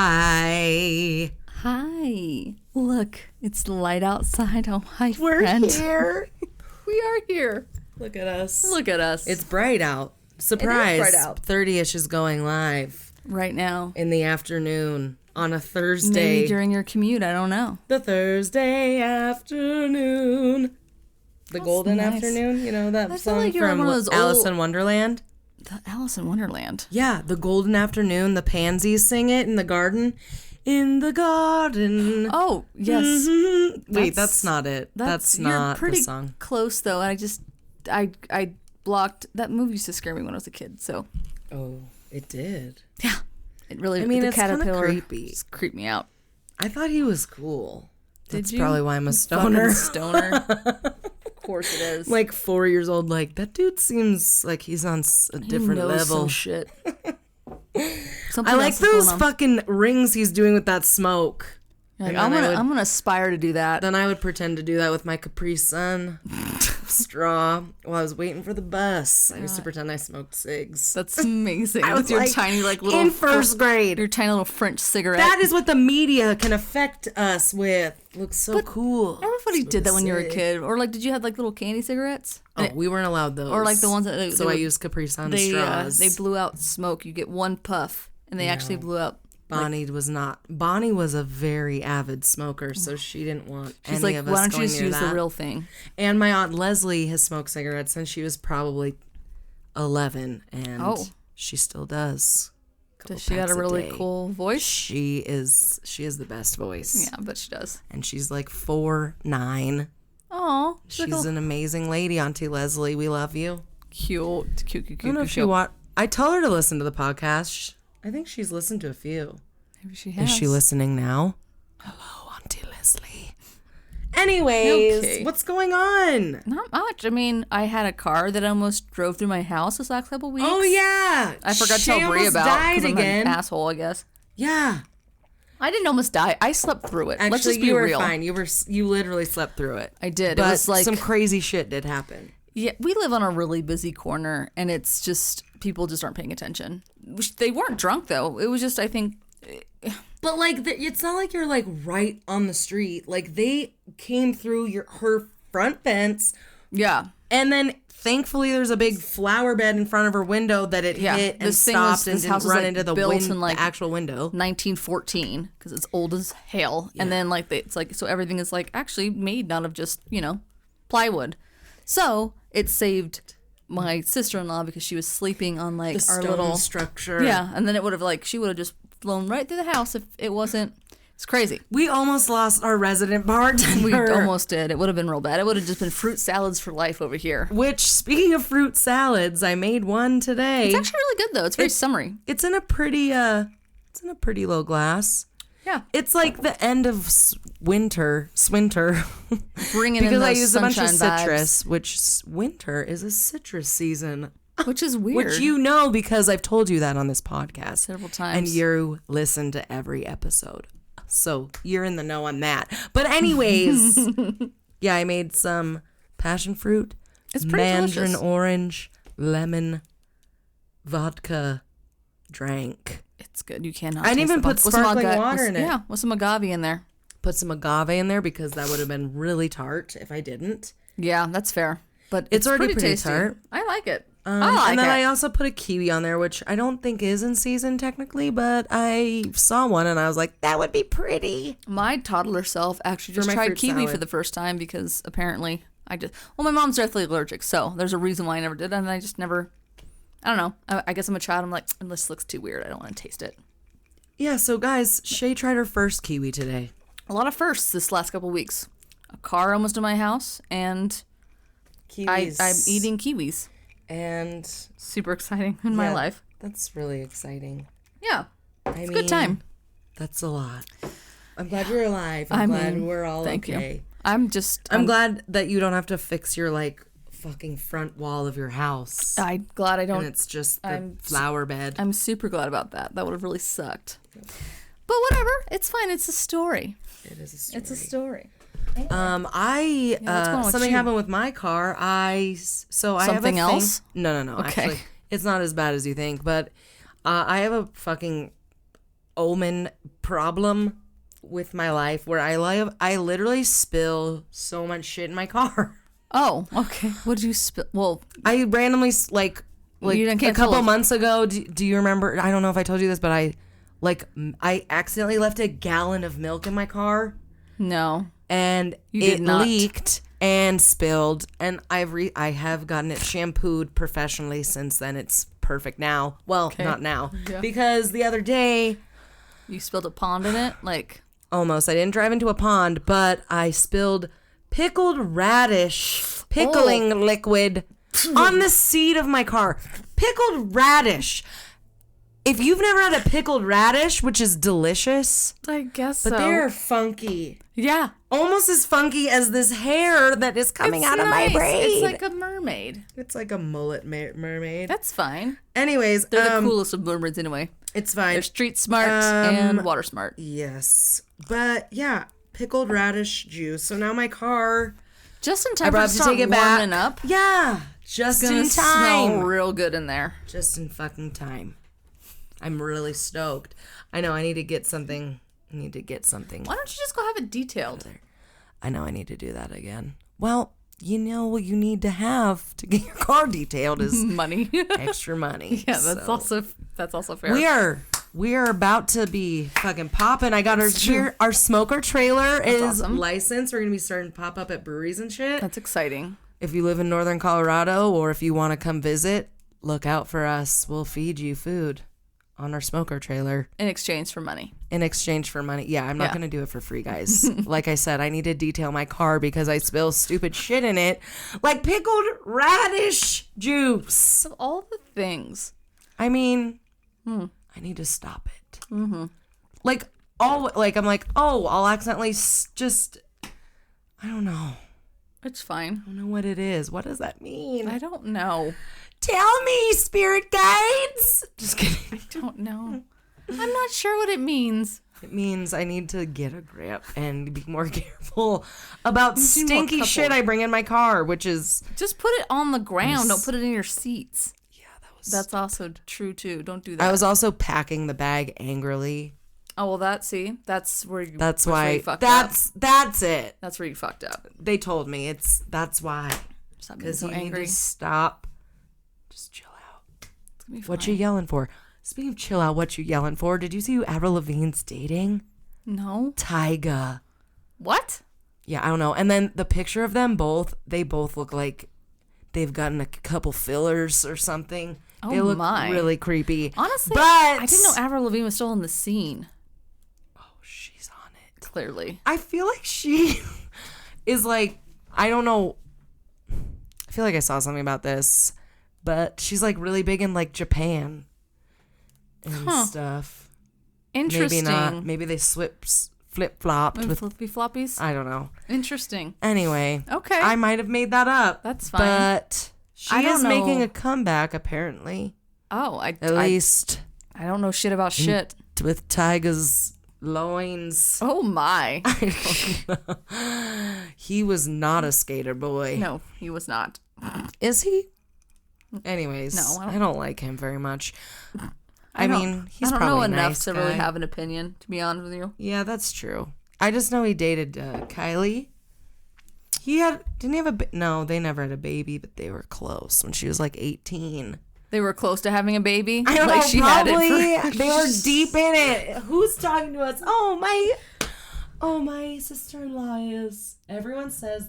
Hi. Hi. Look, it's light outside. Oh, hi, We're friend. here. We are here. Look at us. Look at us. It's bright out. Surprise. It is bright out. 30ish is going live right now. in the afternoon on a Thursday. Maybe during your commute. I don't know. The Thursday afternoon. The That's golden nice. afternoon. You know that I feel song like you're from one of those Alice old- in Wonderland? The Alice in Wonderland. Yeah, the golden afternoon. The pansies sing it in the garden. In the garden. Oh, yes. Mm-hmm. Wait, that's not it. That's you're not pretty the song. close, though. I blocked. That movie used to scare me when I was a kid, so. Oh, it did. Yeah. It really, I mean, the it's kinda caterpillar creepy. just creeped me out. I thought he was cool. Did That's you? probably why I'm a Fucking stoner. stoner. Of course it is. Like 4 years old, like, that dude seems like he's on a different he knows level. some shit. I like those fucking rings he's doing with that smoke. Like, And then I'm gonna aspire to do that. Then I would pretend to do that with my Capri Sun straw while I was waiting for the bus. I used to pretend I smoked cigs. That's amazing. I was With your like, tiny little in first grade. your tiny little French cigarette. That is what the media can affect us with. Looks so cool. Everybody did that when you were a Cig. kid. Or like, did you have like little candy cigarettes? Oh, we weren't allowed those. Or like the ones that so I used Capri Sun straws. they blew out smoke. You get one puff, and they actually blew out. Bonnie was not. Bonnie was a very avid smoker, so she didn't want She's any like, of us why don't you going just near use that. the real thing? And my aunt Leslie has smoked cigarettes since she was probably 11, and she still does. Does she got a really cool voice? She is the best voice. Yeah, I bet she does. And she's like 4'9". Oh, She's an amazing lady, Auntie Leslie. We love you. cute. I don't know if she I tell her to listen to the podcast. I think she's listened to a few. Maybe she has. Is she listening now? Hello, Auntie Leslie. Anyways, what's going on? Not much. I mean, I had a car that almost drove through my house this last couple weeks. Oh yeah, I forgot to Shay tell Brie almost about died because I'm again. an asshole, I guess. Yeah, I didn't almost die. I slept through it. actually, Let's just be you were real. fine. You literally slept through it. I did. But it was like some crazy shit did happen. Yeah, we live on a really busy corner, and it's just people just aren't paying attention. They weren't drunk though. It was just, I think. But like, it's not like you're like right on the street. Like they came through her front fence. Yeah. And then thankfully there's a big flower bed in front of her window that it hit and stopped and didn't run into the actual window. 1914, because it's old as hell. Yeah. And then like it's like, so everything is like actually made out of just, plywood. So it saved my sister-in-law because she was sleeping on like the our stone little structure. Yeah. And then it would have like, she would have just flown right through the house if it wasn't. It's crazy. We almost lost our resident bartender. We almost did. It would have been real bad. It would have just been fruit salads for life over here. Which, speaking of fruit salads, I made one today. It's actually really good though. It's very summery. It's in a pretty low glass. Yeah. It's like the end of winter. Bringing because in those I use a bunch of sunshine citrus, vibes. which winter is a citrus season. Which is weird. Which you know because I've told you that on this podcast several times. And you listen to every episode. So you're in the know on that. But anyways, yeah, I made some passion fruit, it's pretty mandarin delicious. orange, lemon, vodka drink. It's good. You cannot. I didn't even put sparkling water in it. Yeah, with some agave in there. Put some agave in there because that would have been really tart if I didn't. Yeah, that's fair. But it's already pretty tasty. tart. I like it. And then I also put a kiwi on there, which I don't think is in season technically, but I saw one and I was like, that would be pretty. My toddler self actually just my tried fruit kiwi salad. for the first time because apparently my mom's deathly allergic, so there's a reason why I never did, and I just never, I don't know. I guess I'm a child. I'm like, this looks too weird. I don't want to taste it. Yeah, so guys, Shay tried her first kiwi today. A lot of firsts this last couple weeks. A car almost in my house, and Kiwis. I'm eating kiwis. And super exciting in my life. That's really exciting. Yeah. It's a good time. That's a lot. I'm glad you're alive. I'm glad we're all thank okay. You. I'm glad that you don't have to fix your like fucking front wall of your house. I'm glad I don't. And it's just the flower bed. I'm super glad about that. That would have really sucked. But whatever. It's fine. It's a story. It is a story. It's a story. What's going with something you? happened with my car. I have Something a thing. else? No. Okay. Actually, it's not as bad as you think. But I have a fucking omen problem with my life where I literally spill so much shit in my car. Oh, okay. What did you spill? Well, I randomly like you a can't couple tell us. months ago. Do you remember? I don't know if I told you this, but I accidentally left a gallon of milk in my car. no. And You did it not. leaked and spilled, and I have gotten it shampooed professionally since then. It's perfect now. Well, not now, because the other day, You spilled a pond in it? Like, almost, I didn't drive into a pond, but I spilled pickled radish pickling liquid on the seat of my car. Pickled radish. If you've never had a pickled radish, which is delicious, I guess but so. they're funky. Yeah. Almost as funky as this hair that is coming out of my braid. It's like a mermaid. It's like a mullet mermaid. That's fine. Anyways, They're the coolest of mermaids anyway. it's fine. They're street smart and water smart. Yes. But yeah, pickled radish juice. So now my car, Just in I time for brought it up to to start take it warming back. up. Yeah, just It's in gonna time. smell real good in there. Just in fucking time. I'm really stoked. I know I need to get something. Why don't you just go have it detailed? I know I need to do that again. Well, you know what you need to have to get your car detailed is Money. extra money. Yeah, that's So also fair. we are about to be fucking popping. I got our smoker trailer is awesome. licensed. We're gonna be starting to pop up at breweries and shit. That's exciting. If you live in northern Colorado or if you want to come visit, look out for us. We'll feed you food on our smoker trailer In exchange for money. in exchange for money. Yeah, I'm not Yeah. going to do it for free, guys. Like I said, I need to detail my car because I spill stupid shit in it, like pickled radish juice. So all the things. I mean, I need to stop it. Mm-hmm. I'm like, I'll accidentally just, I don't know. It's fine. I don't know what it is. What does that mean? I don't know. Tell me, spirit guides. Just kidding. I don't know. I'm not sure what it means. It means I need to get a grip and be more careful about need more stinky couple. shit I bring in my car, which is, Just put it on the ground. Don't put it in your seats. yeah, That's also true too. Don't do that. I was also packing the bag angrily. Oh well, that's where you. That's where why. you fucked up. That's it. That's where you fucked up. They told me that's why. Stop being Because so you angry. need to stop. Just chill out. It's gonna be What fine. you yelling for? Speaking of chill out, what you yelling for? Did you see who Avril Lavigne's dating? No. Tyga. What? Yeah, I don't know. And then the picture of them both, they both look like they've gotten a couple fillers or something. Oh They look my. really creepy. Honestly, but I didn't know Avril Lavigne was still on the scene. Oh, she's on it. Clearly. I feel like she is like, I don't know. I feel like I saw something about this, but she's like really big in like Japan and stuff. Interesting. Maybe not. Maybe they flip flopped Maybe with. flippy floppies. I don't know. Interesting. Anyway. Okay. I might have made that up. That's fine. But she I don't is making know. a comeback apparently. Oh, At least I don't know shit about shit. with Tyga's loins. Oh my. He was not a skater boy. No, he was not. Is he? Anyways, No, I don't like him very much. I mean, he's I don't probably know a enough nice to guy. really have an opinion, to be honest with you. Yeah, that's true. I just know he dated Kylie. Didn't he have no, they never had a baby, but they were close when she was like 18. They were close to having a baby. I don't like know, she probably had it for they were deep in it. Who's talking to us? Oh, my sister-in-law is. Everyone says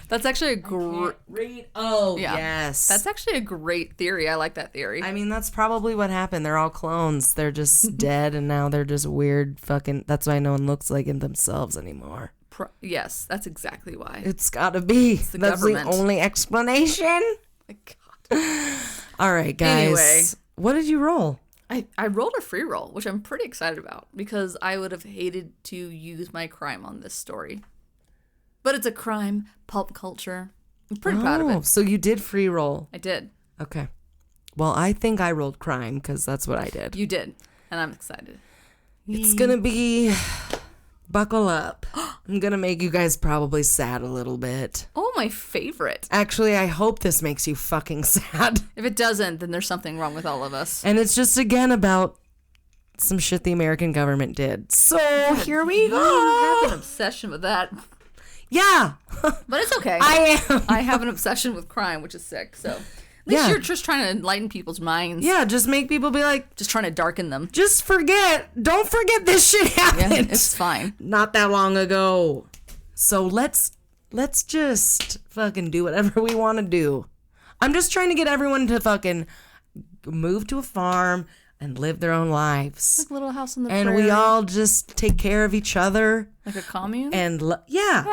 That's actually a great. read. Oh, Yeah. yes. That's actually a great theory. I like that theory. I mean, that's probably what happened. They're all clones. They're just dead, and now they're just weird fucking. That's why no one looks like it themselves anymore. Yes, that's exactly why. It's gotta be. the That's government. the only explanation. My God. All right, guys. Anyway. What did you roll? I rolled a free roll, which I'm pretty excited about because I would have hated to use my crime on this story. But it's a crime, pulp culture. I'm pretty proud of it. So you did free roll. I did. Okay. Well, I think I rolled crime because that's what I did. You did, and I'm excited. It's going to be... Buckle up. I'm going to make you guys probably sad a little bit. Oh, my favorite. Actually, I hope this makes you fucking sad. If it doesn't, then there's something wrong with all of us. And it's just, again, about some shit the American government did. So, here we go. I have an obsession with that. Yeah. But it's okay. I am. I have an obsession with crime, which is sick, so... At least you're just trying to enlighten people's minds. Yeah, just make people be like... Just trying to darken them. Just don't forget this shit happened. Yeah, it's fine. Not that long ago. So let's just fucking do whatever we want to do. I'm just trying to get everyone to fucking move to a farm and live their own lives. Like Little House on the and Prairie. we all just take care of each other. Like a commune? And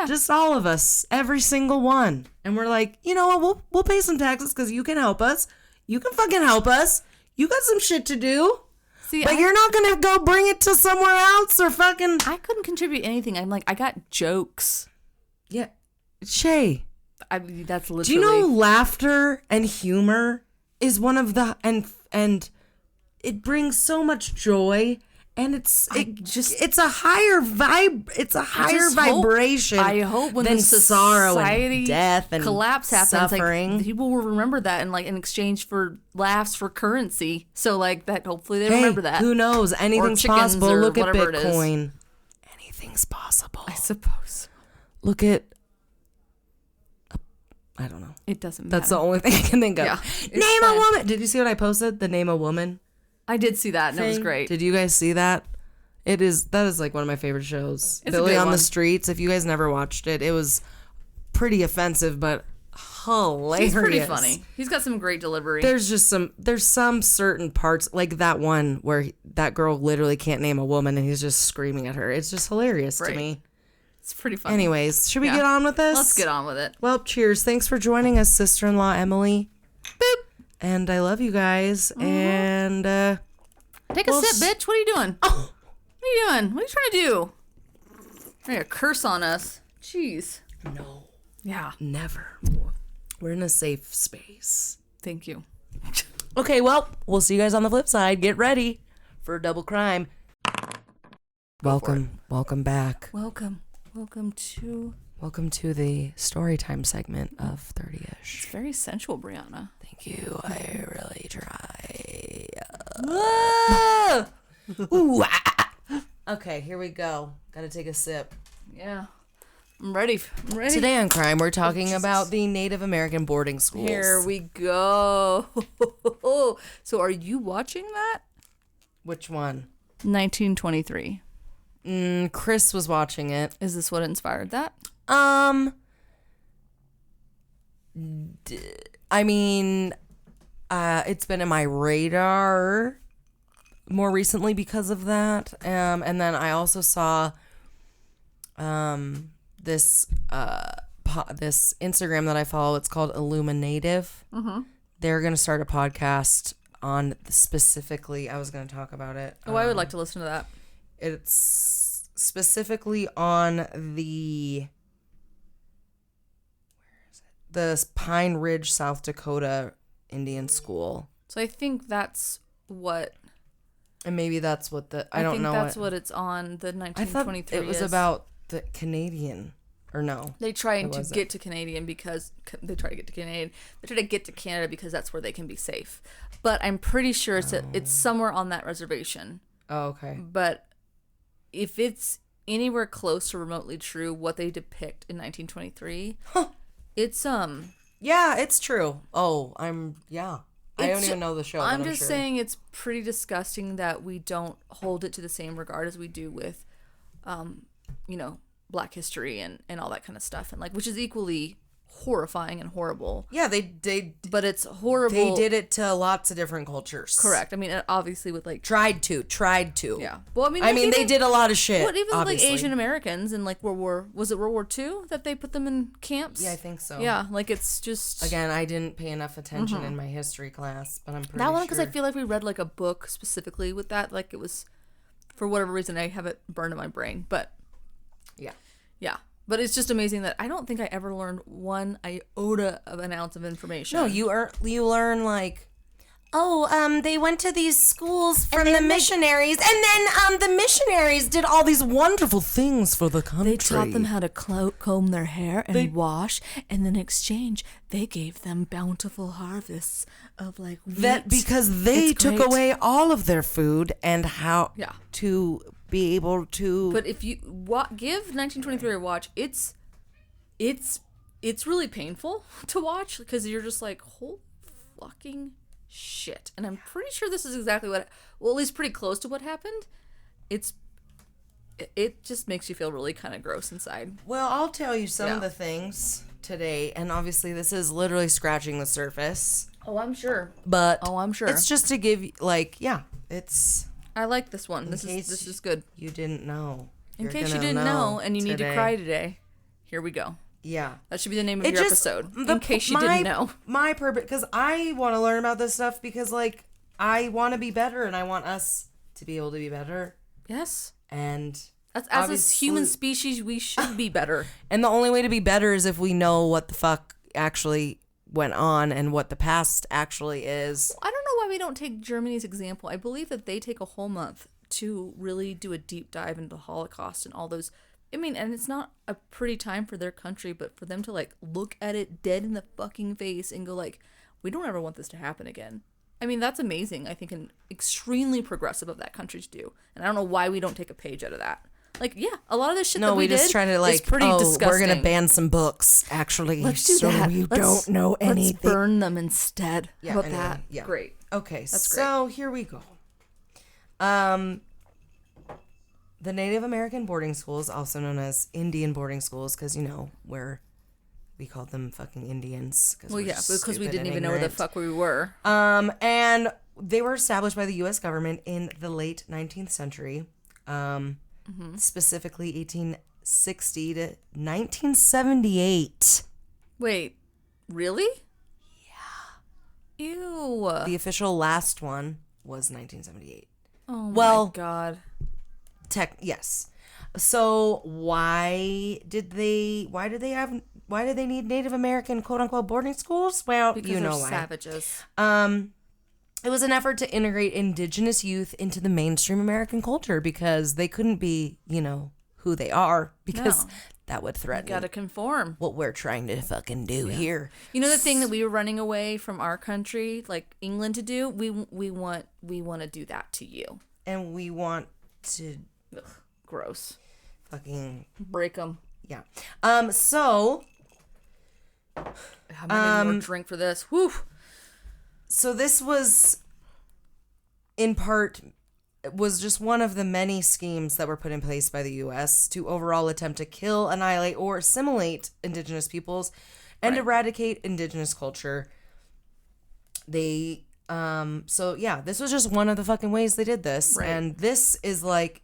just all of us, every single one. And we're like, you know what? We'll pay some taxes because you can help us. You can fucking help us. You got some shit to do. See, but you're not gonna go bring it to somewhere else or fucking. I couldn't contribute anything. I'm like, I got jokes. Yeah, Shay. That's literally. Do you know laughter and humor is one of the and it brings so much joy. And it's a higher vibe. It's a higher vibration. I hope when than the sorrow society and death and collapse happens, suffering. like, people will remember that and like in exchange for laughs for currency. So like that, hopefully they remember that. Who knows? Anything's possible. Look at Bitcoin. Anything's possible. I suppose. Look at. I don't know. It doesn't matter. That's the only thing I can think of. Yeah, name a woman. Did you see what I posted? The name a woman. I did see that, and it was great. Did you guys see that? That is like one of my favorite shows. It's Billy a good on one. the Streets. If you guys never watched it, it was pretty offensive, but hilarious. He's pretty funny. He's got some great delivery. There's some certain parts, like that one where that girl literally can't name a woman and he's just screaming at her. It's just hilarious to me. It's pretty funny. Anyways, should we get on with this? Let's get on with it. Well, cheers. Thanks for joining us, sister-in-law Emily. Boop. And I love you guys. And take a sip, bitch. What are you doing? Oh. What are you doing? What are you trying to do? You're gonna curse on us. Jeez. No. Yeah. Never. We're in a safe space. Thank you. Okay, well, we'll see you guys on the flip side. Get ready for double crime. Welcome back. Welcome to the story time segment of 30ish. It's very sensual, Brianna. Thank you. I really try. Ooh, Okay, here we go. Gotta take a sip. yeah. I'm ready. Today on Crime, we're talking about the Native American boarding schools. Here we go. So are you watching that? Which one? 1923. Chris was watching it. Is this what inspired that? I mean, it's been in my radar more recently because of that. And then I also saw this Instagram that I follow. It's called Illuminative. Mm-hmm. They're going to start a podcast on specifically, I was going to talk about it. Oh, I would like to listen to that. It's specifically on the Pine Ridge, South Dakota Indian School. So I think that's what... And maybe that's what I don't know. I think that's what it's on, the 1923 I thought it was about the Canadian, or no. They try to get to Canadian because... They try to get to Canadian. They try to get to Canada because that's where they can be safe. But I'm pretty sure it's somewhere on that reservation. Oh, okay. But if it's anywhere close to remotely true, what they depict in 1923, it's Yeah, it's true. Oh, I don't even know the show. I'm just saying it's pretty disgusting that we don't hold it to the same regard as we do with, Black history and all that kind of stuff, and which is equally horrifying and horrible. Yeah, but it's horrible. They did it to lots of different cultures. Correct. I mean, obviously with tried to. Yeah. Well, I mean, they did a lot of shit. What even obviously. Asian Americans in World War II that they put them in camps? Yeah, I think so. Yeah, it's just again, I didn't pay enough attention in my history class, but I'm pretty that one sure. because I feel like we read a book specifically with that. It was, for whatever reason, I have it burned in my brain, but yeah. But it's just amazing that I don't think I ever learned one iota of an ounce of information. No, you learn they went to these schools from the missionaries, and then the missionaries did all these wonderful things for the country. They taught them how to comb their hair and wash, and in exchange, they gave them bountiful harvests of like wheat. That because they took away all of their food and how to be able to. But if you give 1923 a watch, it's really painful to watch because you're just like, holy fucking shit. And I'm pretty sure this is exactly at least pretty close to what happened. It just makes you feel really kind of gross inside. Well, I'll tell you some of the things today, and obviously this is literally scratching the surface. Oh, I'm sure. But I'm sure. It's just to give it's. I like this one. This is good. You didn't know. In case you didn't know and you need to cry today, here we go. Yeah. That should be the name of your episode. In case you didn't know. My purpose, because I want to learn about this stuff because, like, I want to be better and I want us to be able to be better. Yes. And as a human species, we should be better. And the only way to be better is if we know what the fuck actually went on and what the past actually is. I don't know why we don't take Germany's example. I believe that they take a whole month to really do a deep dive into the Holocaust and all those. I mean, and it's not a pretty time for their country, but for them to like look at it dead in the fucking face and go like, we don't ever want this to happen again. I mean, that's amazing. I think and extremely progressive of that country to do. And I don't know why we don't take a page out of that. Like, yeah, a lot of this shit that we just did try to like, is pretty disgusting. We're gonna ban some books. Actually, let's do that. You don't know anything. Let's burn them instead. Yeah, how about that? Yeah. Great. Okay, that's so great. Here we go. The Native American boarding schools, also known as Indian boarding schools, because where we called them fucking Indians. Well, yeah, because we didn't even know where the fuck we were. And they were established by the U.S. government in the late 19th century. Specifically 1860 to 1978. Wait, really? Yeah. Ew. The official last one was 1978. Oh my god. Yes. So why did they need Native American quote unquote boarding schools? Well, because you know they're why. Savages. It was an effort to integrate Indigenous youth into the mainstream American culture because they couldn't be, who they are because that would threaten. You gotta conform. What we're trying to fucking do here. You know the thing that we were running away from our country, like England, to do. We want to do that to you. And we want to. Ugh, gross. Fucking break them. Yeah. So. I'm gonna need more drink for this. Whew. So this was, in part, was just one of the many schemes that were put in place by the U.S. to overall attempt to kill, annihilate, or assimilate Indigenous peoples and eradicate Indigenous culture. This was just one of the fucking ways they did this. Right. And this is like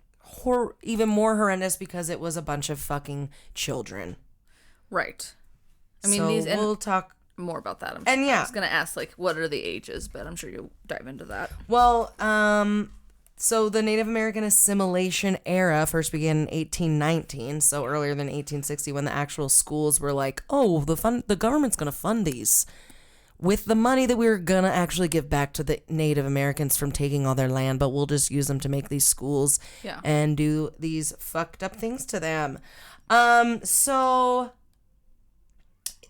even more horrendous because it was a bunch of fucking children. Right. I mean, we'll talk more about that. I was going to ask, like, what are the ages, but I'm sure you'll dive into that. Well, so the Native American assimilation era first began in 1819, so earlier than 1860, when the actual schools were like, oh, the government's going to fund these with the money that we were going to actually give back to the Native Americans from taking all their land, but we'll just use them to make these schools and do these fucked up things to them. So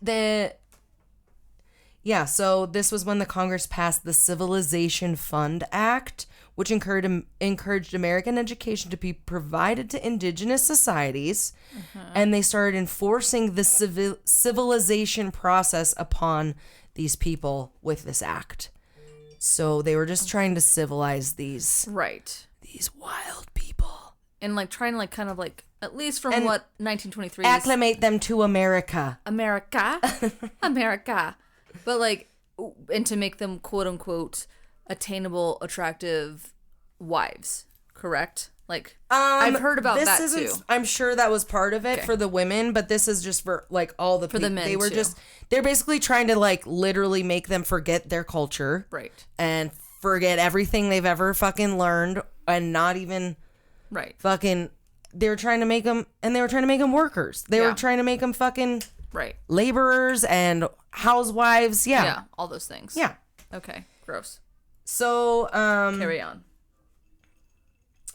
this was when the Congress passed the Civilization Fund Act, which encouraged American education to be provided to indigenous societies, and they started enforcing the civilization process upon these people with this act. So they were just trying to civilize these wild people. And like trying to like kind of like, at least from what 1923 acclimate them to America. America. But like, and to make them quote unquote attainable, attractive wives, correct? Like, I've heard about that too. I'm sure that was part of it for the women, but this is just for like all the people. The men they're basically trying to like literally make them forget their culture. Right. And forget everything they've ever fucking learned and not even fucking, they were trying to make them workers. They were trying to make them fucking laborers and housewives. Yeah. All those things. Yeah. Okay. Gross. So, Carry on.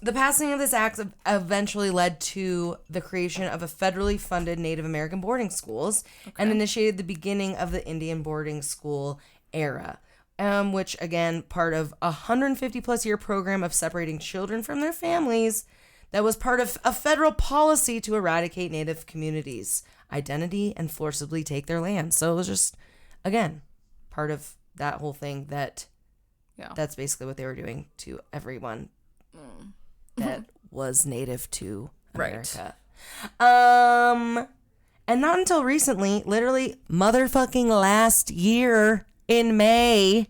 the passing of this act eventually led to the creation of a federally funded Native American boarding schools and initiated the beginning of the Indian boarding school era, which, again, part of a 150-plus year program of separating children from their families that was part of a federal policy to eradicate Native communities' identity and forcibly take their land. So it was just, again, part of that whole thing that's basically what they were doing to everyone that was native to America. Right. And not until recently, literally motherfucking last year in May,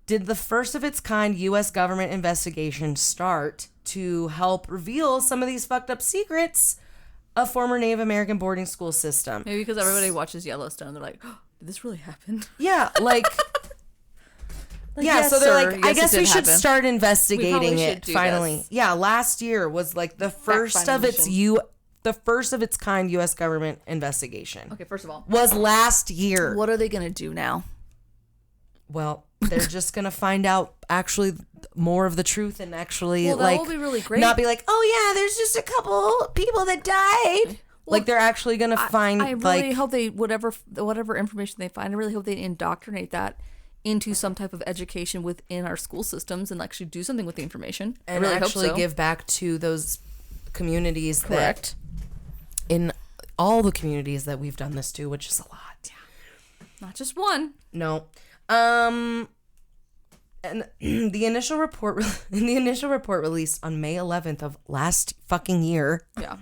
did the first of its kind U.S. government investigation start to help reveal some of these fucked up secrets of former Native American boarding school system. Maybe because everybody watches Yellowstone, they're like, oh, did this really happen? Yeah, like... Yes, so they're sir. like, I guess we should start investigating it finally. This. Yeah, last year was like the first of its kind U.S. government investigation. Okay, first of all, was last year. What are they gonna do now? Well, they're just gonna find out actually more of the truth and actually that will be really great. Not be like, oh yeah, there's just a couple people that died. Well, like they're actually gonna find. I really hope they whatever information they find. I really hope they indoctrinate that into some type of education within our school systems and actually do something with the information. And I really actually hope so. give back to those communities. Correct. That in all the communities that we've done this to, which is a lot. Yeah. Not just one. No. And the initial report released on May 11th of last fucking year. Yeah.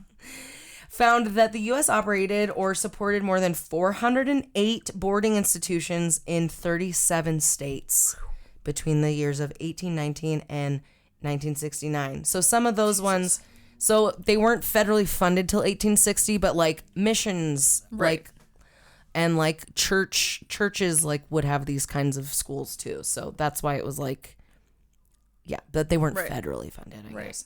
Found that the U.S. operated or supported more than 408 boarding institutions in 37 states between the years of 1819 and 1969. So some of those ones, so they weren't federally funded till 1860, but like missions, like, and like churches like would have these kinds of schools too. So that's why it was like, yeah, but they weren't federally funded, I guess.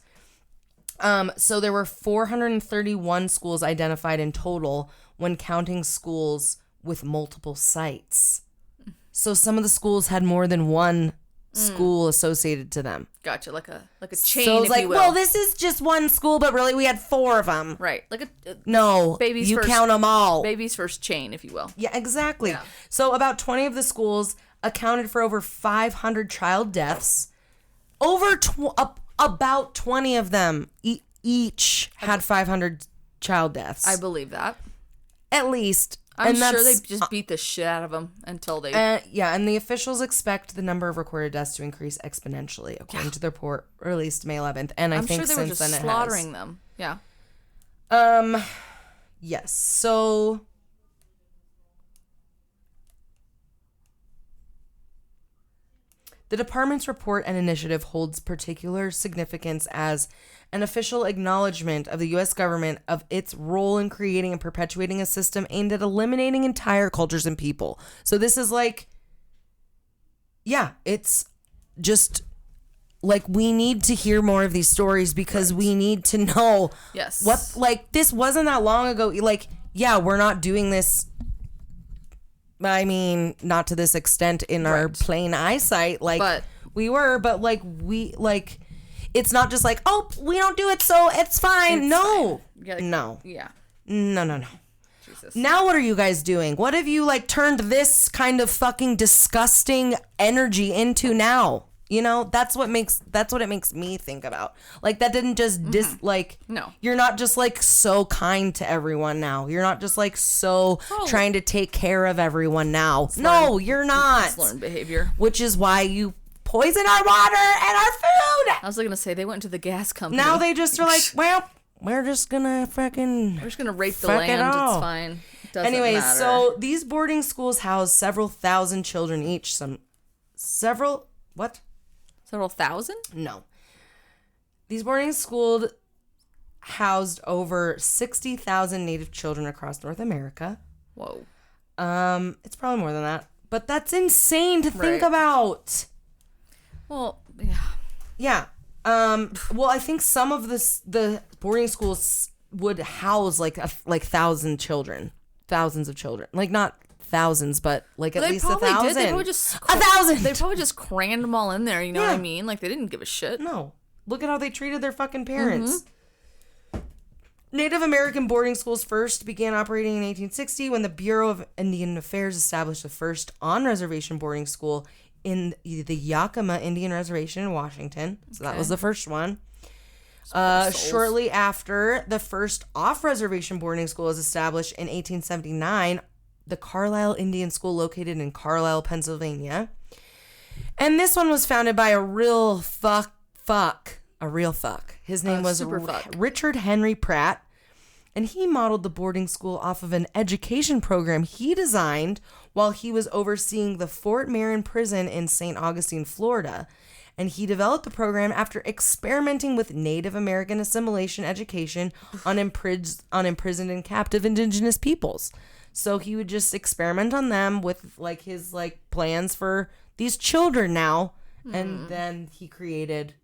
So there were 431 schools identified in total when counting schools with multiple sites. So some of the schools had more than one school associated to them. Gotcha, like a chain, so it's if like, you will. well, this is just one school, but really we had 4 of them. Right, like no, baby's you first, count them all. Baby's first chain, if you will. Yeah, exactly. Yeah. So about 20 of the schools accounted for over 500 child deaths. About 20 of them each had 500 child deaths. I believe that. At least. I'm sure they just beat the shit out of them until they... yeah, and the officials expect the number of recorded deaths to increase exponentially, according to the report released May 11th. And I think sure they were since just then it slaughtering them. Yeah. Yes. So... The department's report and initiative holds particular significance as an official acknowledgement of the U.S. government of its role in creating and perpetuating a system aimed at eliminating entire cultures and people. So this is like, yeah, it's just like we need to hear more of these stories because we need to know what, like, this wasn't that long ago. Like, yeah, we're not doing this. I mean, not to this extent in our plain eyesight, like we were, but like it's not just like, oh, we don't do it, so it's fine. No. No. Yeah. No. Jesus. Now what are you guys doing? What have you like turned this kind of fucking disgusting energy into now? You know, that's what it makes me think about. Like that didn't just no. You're not just like so kind to everyone now. You're not just like so trying to take care of everyone now. No, you're not. It's learned behavior. Which is why you poison our water and our food. I was going to say they went to the gas company. Now they just are like, well, we're just gonna rape the land. It's fine. It doesn't matter. So these boarding schools house several thousand children each. Several thousand? No. These boarding schools housed over 60,000 Native children across North America. Whoa. It's probably more than that, but that's insane to think about. Well, yeah. Yeah. Well, I think some of the boarding schools would house like thousands of children, like not thousands, but like at least 1,000. Did. They probably just 1,000. They probably just crammed them all in there. You know what I mean? Like they didn't give a shit. No. Look at how they treated their fucking parents. Native American boarding schools first began operating in 1860 when the Bureau of Indian Affairs established the first on-reservation boarding school in the Yakima Indian Reservation in Washington. So that was the first one. Shortly after, the first off-reservation boarding school was established in 1879, the Carlisle Indian School located in Carlisle, Pennsylvania. And this one was founded by a real fuck. His name was Richard Henry Pratt, and he modeled the boarding school off of an education program he designed while he was overseeing the Fort Marion prison in St. Augustine, Florida. And he developed the program after experimenting with Native American assimilation education on imprisoned and captive Indigenous peoples. So he would just experiment on them with like his like plans for these children now, and then he created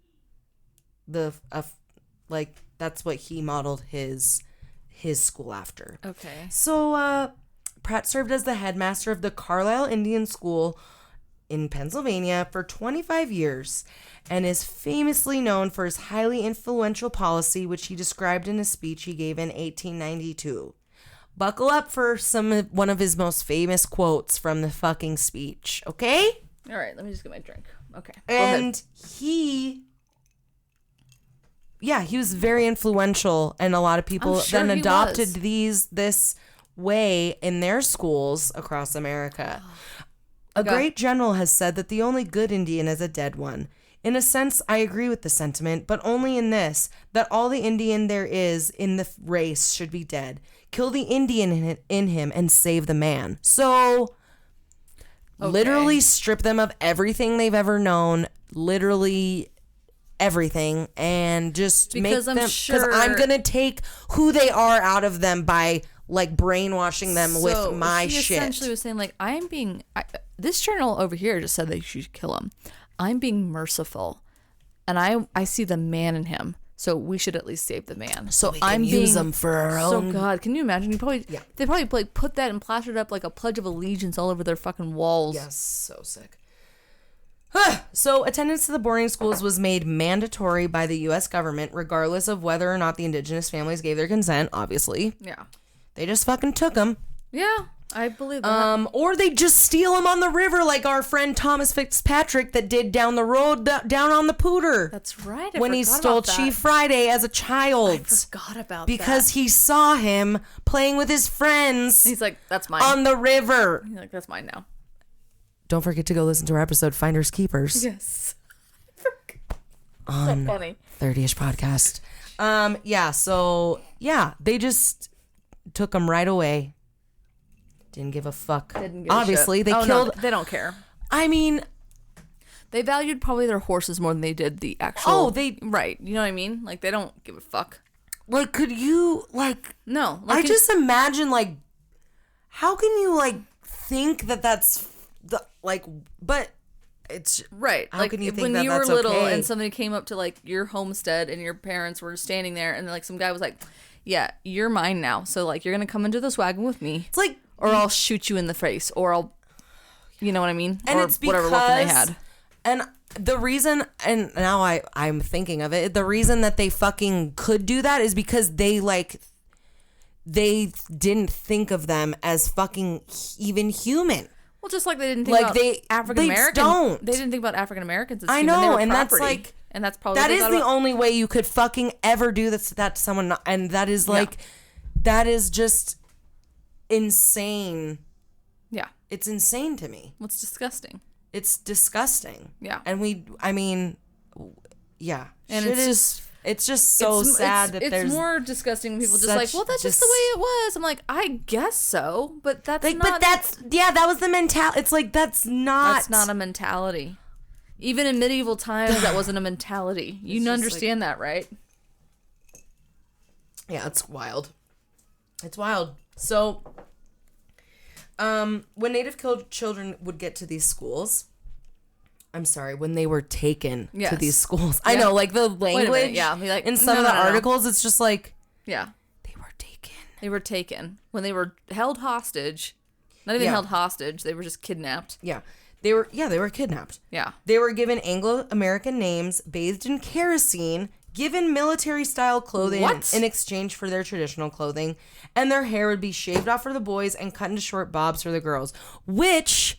that's what he modeled his school after. Okay. So Pratt served as the headmaster of the Carlisle Indian School in Pennsylvania for 25 years and is famously known for his highly influential policy, which he described in a speech he gave in 1892. Buckle up for one of his most famous quotes from the fucking speech, okay? All right, let me just get my drink. Okay. And he was very influential, and a lot of people then adopted this way in their schools across America. A great general has said that the only good Indian is a dead one. In a sense, I agree with the sentiment, but only in this, that all the Indian there is in the race should be dead. Kill the Indian in him and save the man. So, literally strip them of everything they've ever known, literally everything, and just make them, because I'm going to take who they are out of them by like brainwashing them with my shit. He essentially was saying like, this journal over here just said that you should kill him. I'm being merciful, and I see the man in him, so we should at least save the man. So we can use them for our own. So God, can you imagine? They probably like put that and plastered up like a Pledge of Allegiance all over their fucking walls. Yes, so sick. So attendance to the boarding schools was made mandatory by the U.S. government, regardless of whether or not the Indigenous families gave their consent. Obviously, they just fucking took them. Yeah. I believe that. Or they just steal them on the river like our friend Thomas Fitzpatrick that did down the road, down on the Pooter. That's right. When he stole Chief Friday as a child. I forgot about that. Because he saw him playing with his friends. He's like, that's mine. On the river. He's like, that's mine now. Don't forget to go listen to our episode, Finders Keepers. Yes. On so funny. 30ish podcast. They just took them right away. Didn't give a fuck. Obviously, they killed. No, they don't care. I mean, they valued probably their horses more than they did the actual. Right. You know what I mean? Like they don't give a fuck. Like, could you No. Like, I just imagine how can you think that that's but it's right. How can you think when you were little okay? and somebody came up to your homestead and your parents were standing there and some guy was like, "Yeah, you're mine now. So you're gonna come into this wagon with me." It's like. Or I'll shoot you in the face, or I'll, you know what I mean? And or it's because, whatever weapon they had. And the reason, and now I'm thinking of it, the reason that they fucking could do that is because they didn't think of them as fucking even human. Well, just like they didn't think about African Americans. They didn't think about African Americans as human. I know, and that's and that's probably that is the only way you could fucking ever do that to someone, and that is that is just insane. Yeah. It's insane to me. What's disgusting? It's disgusting. Yeah. And And it's just so sad that there's more disgusting when people just well, that's just the way it was. I'm like, I guess so, but that's not. But that was the mentality. It's that's not a mentality. Even in medieval times, that wasn't a mentality. You understand that, right? Yeah, it's wild. It's wild. So, when Native children would get to these schools, when they were taken to these schools. Yeah. I know, the language in some of the articles, it's just yeah. They were taken. They were taken. When they were held hostage, Not even Yeah. held hostage. They were just kidnapped. Yeah. They were kidnapped. Yeah. They were given Anglo-American names, bathed in kerosene, given military-style clothing What? in exchange for their traditional clothing, and their hair would be shaved off for the boys and cut into short bobs for the girls, which...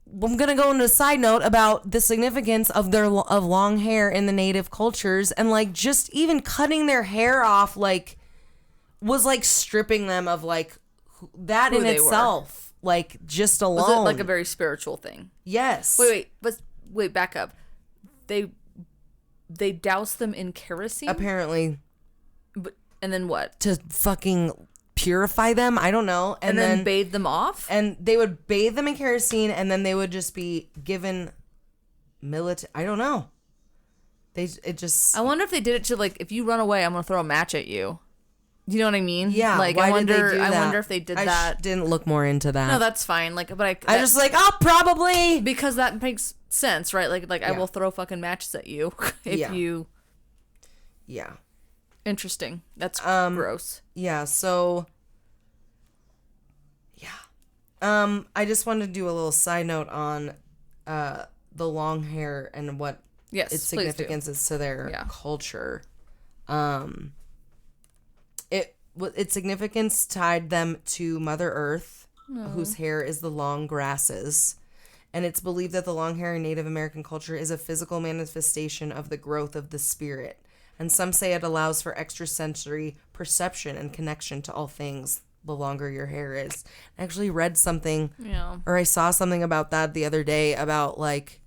I'm going to go into a side note about the significance of of long hair in the native cultures, and like just even cutting their hair off like was like stripping them of like that Who in they itself, like just alone. Was it like a very spiritual thing? Yes. Wait, back up. They doused them in kerosene? Apparently. And then what? To fucking purify them, I don't know, And then bathe them off? and they would bathe them in kerosene, and then they would just be given military. I don't know. I wonder if they did it to like, if you run away, I'm gonna throw a match at you. You know what I mean? Yeah. Like why I wonder. did they do that? I wonder if they did that. Didn't look more into that. No, that's fine. Like, but I just like, oh, probably because that makes sense, right? Like I Yeah. will throw fucking matches at you if Yeah. you. Yeah. Interesting. That's gross. Yeah. So. Yeah. I just wanted to do a little side note on, the long hair and what Yes, its please do. significance is to their culture. Its significance tied them to Mother Earth, whose hair is the long grasses. And it's believed that the long hair in Native American culture is a physical manifestation of the growth of the spirit. And some say it allows for extrasensory perception and connection to all things the longer your hair is. I actually read something, or I saw something about that the other day about like,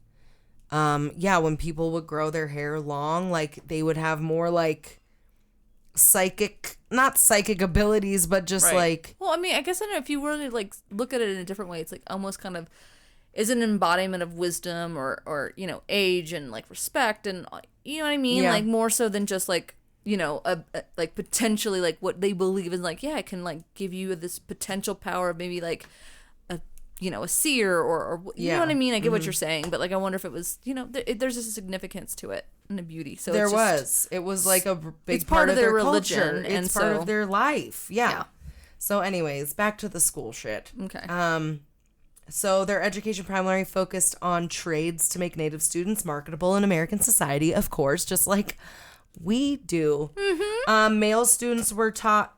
when people would grow their hair long, like they would have more like not psychic abilities, but just like. Well, I mean, I guess I don't know if you really like look at it in a different way. It's like almost kind of is an embodiment of wisdom or age and like respect and you know what I mean, like more so than just like a like potentially like what they believe is like I can like give you this potential power of maybe like a seer or you know what I mean. I get what you're saying, but like I wonder if it was there's a significance to it and a beauty. So it was like a big it's part of their religion, culture, and it's part of their life. Yeah. So anyways, back to the school shit. Okay. So their education primarily focused on trades to make Native students marketable in American society, of course, just like we do. Male students were taught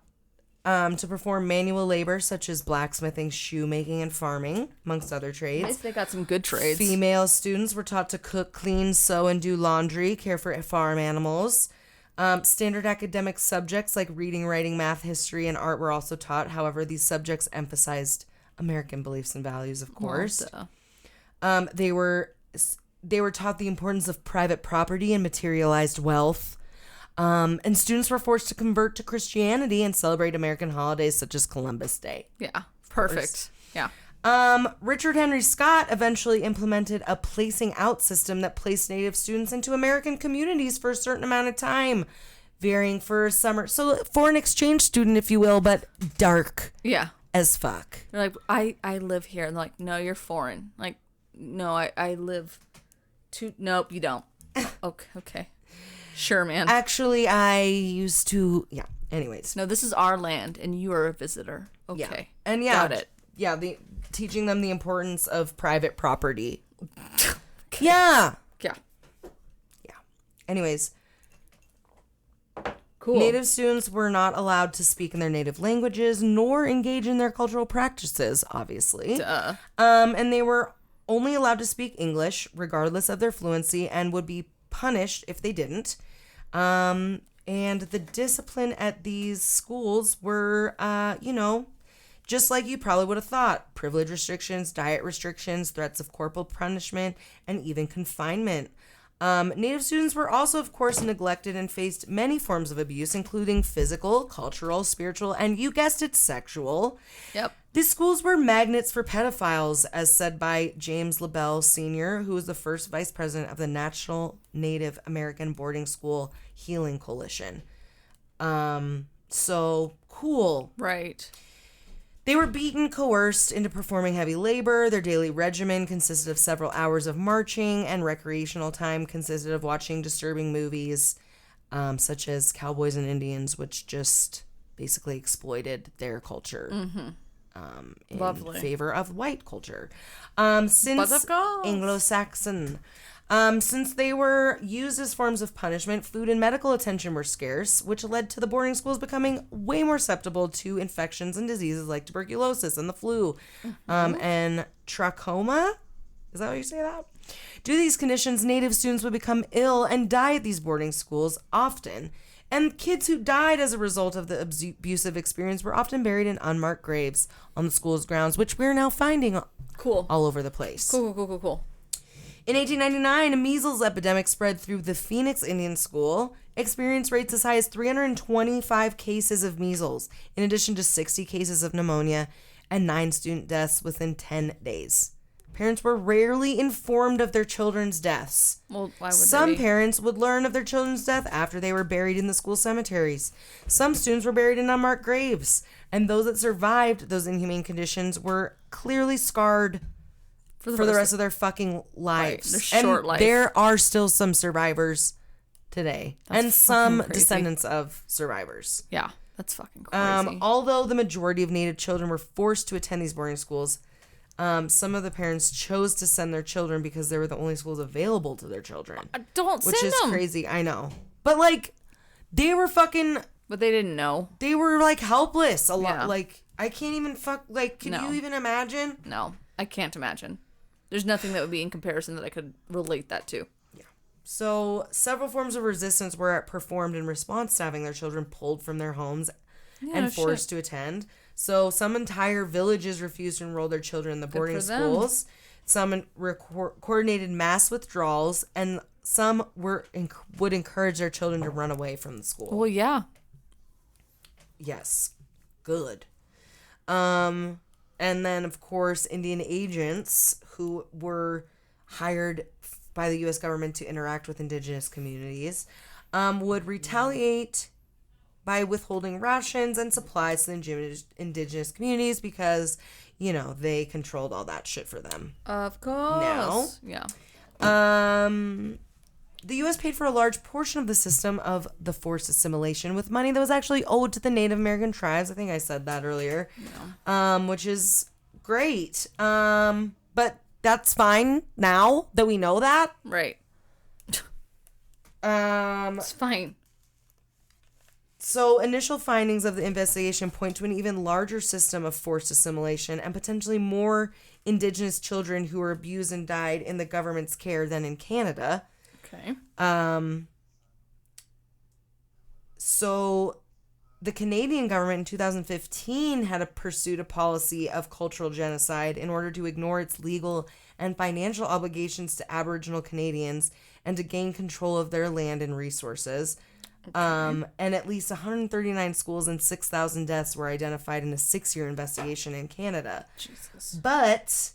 to perform manual labor such as blacksmithing, shoemaking, and farming, amongst other trades. They got some good trades. Female students were taught to cook, clean, sew, and do laundry, care for farm animals. Standard academic subjects like reading, writing, math, history, and art were also taught. However, these subjects emphasized American beliefs and values, of course. They were taught the importance of private property and materialized wealth. And students were forced to convert to Christianity and celebrate American holidays such as Columbus Day. Yeah, perfect. Yeah. Richard Henry Scott eventually implemented a placing out system that placed Native students into American communities for a certain amount of time, varying for summer. So for an exchange student, if you will, but dark. Yeah. As fuck. They're like, I live here. And they're like, no, you're foreign. Like, no, I live nope, you don't. Okay. Sure, man. Actually, I used to, anyways. No, this is our land, and you are a visitor. Okay. Yeah. And got it. Yeah, teaching them the importance of private property. Okay. Yeah. Yeah. Anyways. Cool. Native students were not allowed to speak in their native languages, nor engage in their cultural practices, obviously. Duh. And they were only allowed to speak English, regardless of their fluency, and would be punished if they didn't. And the discipline at these schools were, just like you probably would have thought. Privilege restrictions, diet restrictions, threats of corporal punishment, and even confinement. Native students were also, of course, neglected and faced many forms of abuse, including physical, cultural, spiritual, and you guessed it, sexual. Yep. These schools were magnets for pedophiles, as said by James LaBelle Sr., who was the first vice president of the National Native American Boarding School Healing Coalition. So cool. Right. They were beaten, coerced into performing heavy labor. Their daily regimen consisted of several hours of marching, and recreational time consisted of watching disturbing movies, such as Cowboys and Indians, which just basically exploited their culture. In Lovely. favor of white culture. Since Buttercups. Anglo-Saxon. Since they were used as forms of punishment, food and medical attention were scarce, which led to the boarding schools becoming way more susceptible to infections and diseases like tuberculosis and the flu, and trachoma. Is that how you say that? Due to these conditions, native students would become ill and die at these boarding schools often. And kids who died as a result of the abusive experience were often buried in unmarked graves on the school's grounds, which we're now finding all over the place. Cool. In 1899, a measles epidemic spread through the Phoenix Indian School, experienced rates as high as 325 cases of measles, in addition to 60 cases of pneumonia and 9 student deaths within 10 days. Parents were rarely informed of their children's deaths. Well, why would Some parents would learn of their children's death after they were buried in the school cemeteries. Some students were buried in unmarked graves, and those that survived those inhumane conditions were clearly scarred for the rest of their fucking lives. Right, their short life. There are still some survivors today, and some crazy. descendants of survivors. Yeah, that's fucking crazy. Although the majority of Native children were forced to attend these boarding schools, some of the parents chose to send their children because they were the only schools available to their children. Don't send which is them. crazy, I know. But, like, they were fucking... But they didn't know. They were, like, helpless a lot. Yeah. Like, I can't even can you even imagine? No, I can't imagine. There's nothing that would be in comparison that I could relate that to. Yeah. So, several forms of resistance were performed in response to having their children pulled from their homes and forced to attend. So, some entire villages refused to enroll their children in the boarding schools. Some coordinated mass withdrawals, and some would encourage their children to run away from the school. Well, yeah. Yes. Good. And then, of course, Indian agents who were hired by the U.S. government to interact with indigenous communities would retaliate by withholding rations and supplies to the indigenous communities because, you know, they controlled all that shit for them. Of course. Yeah. The U.S. paid for a large portion of the system of the forced assimilation with money that was actually owed to the Native American tribes. I think I said that earlier. Yeah. Which is great. But that's fine now that we know that. Right. It's fine. So initial findings of the investigation point to an even larger system of forced assimilation and potentially more indigenous children who were abused and died in the government's care than in Canada. Okay. So the Canadian government in 2015 had pursued a policy of cultural genocide in order to ignore its legal and financial obligations to Aboriginal Canadians and to gain control of their land and resources. Okay. And at least 139 schools and 6,000 deaths were identified in a 6-year investigation in Canada. Jesus. But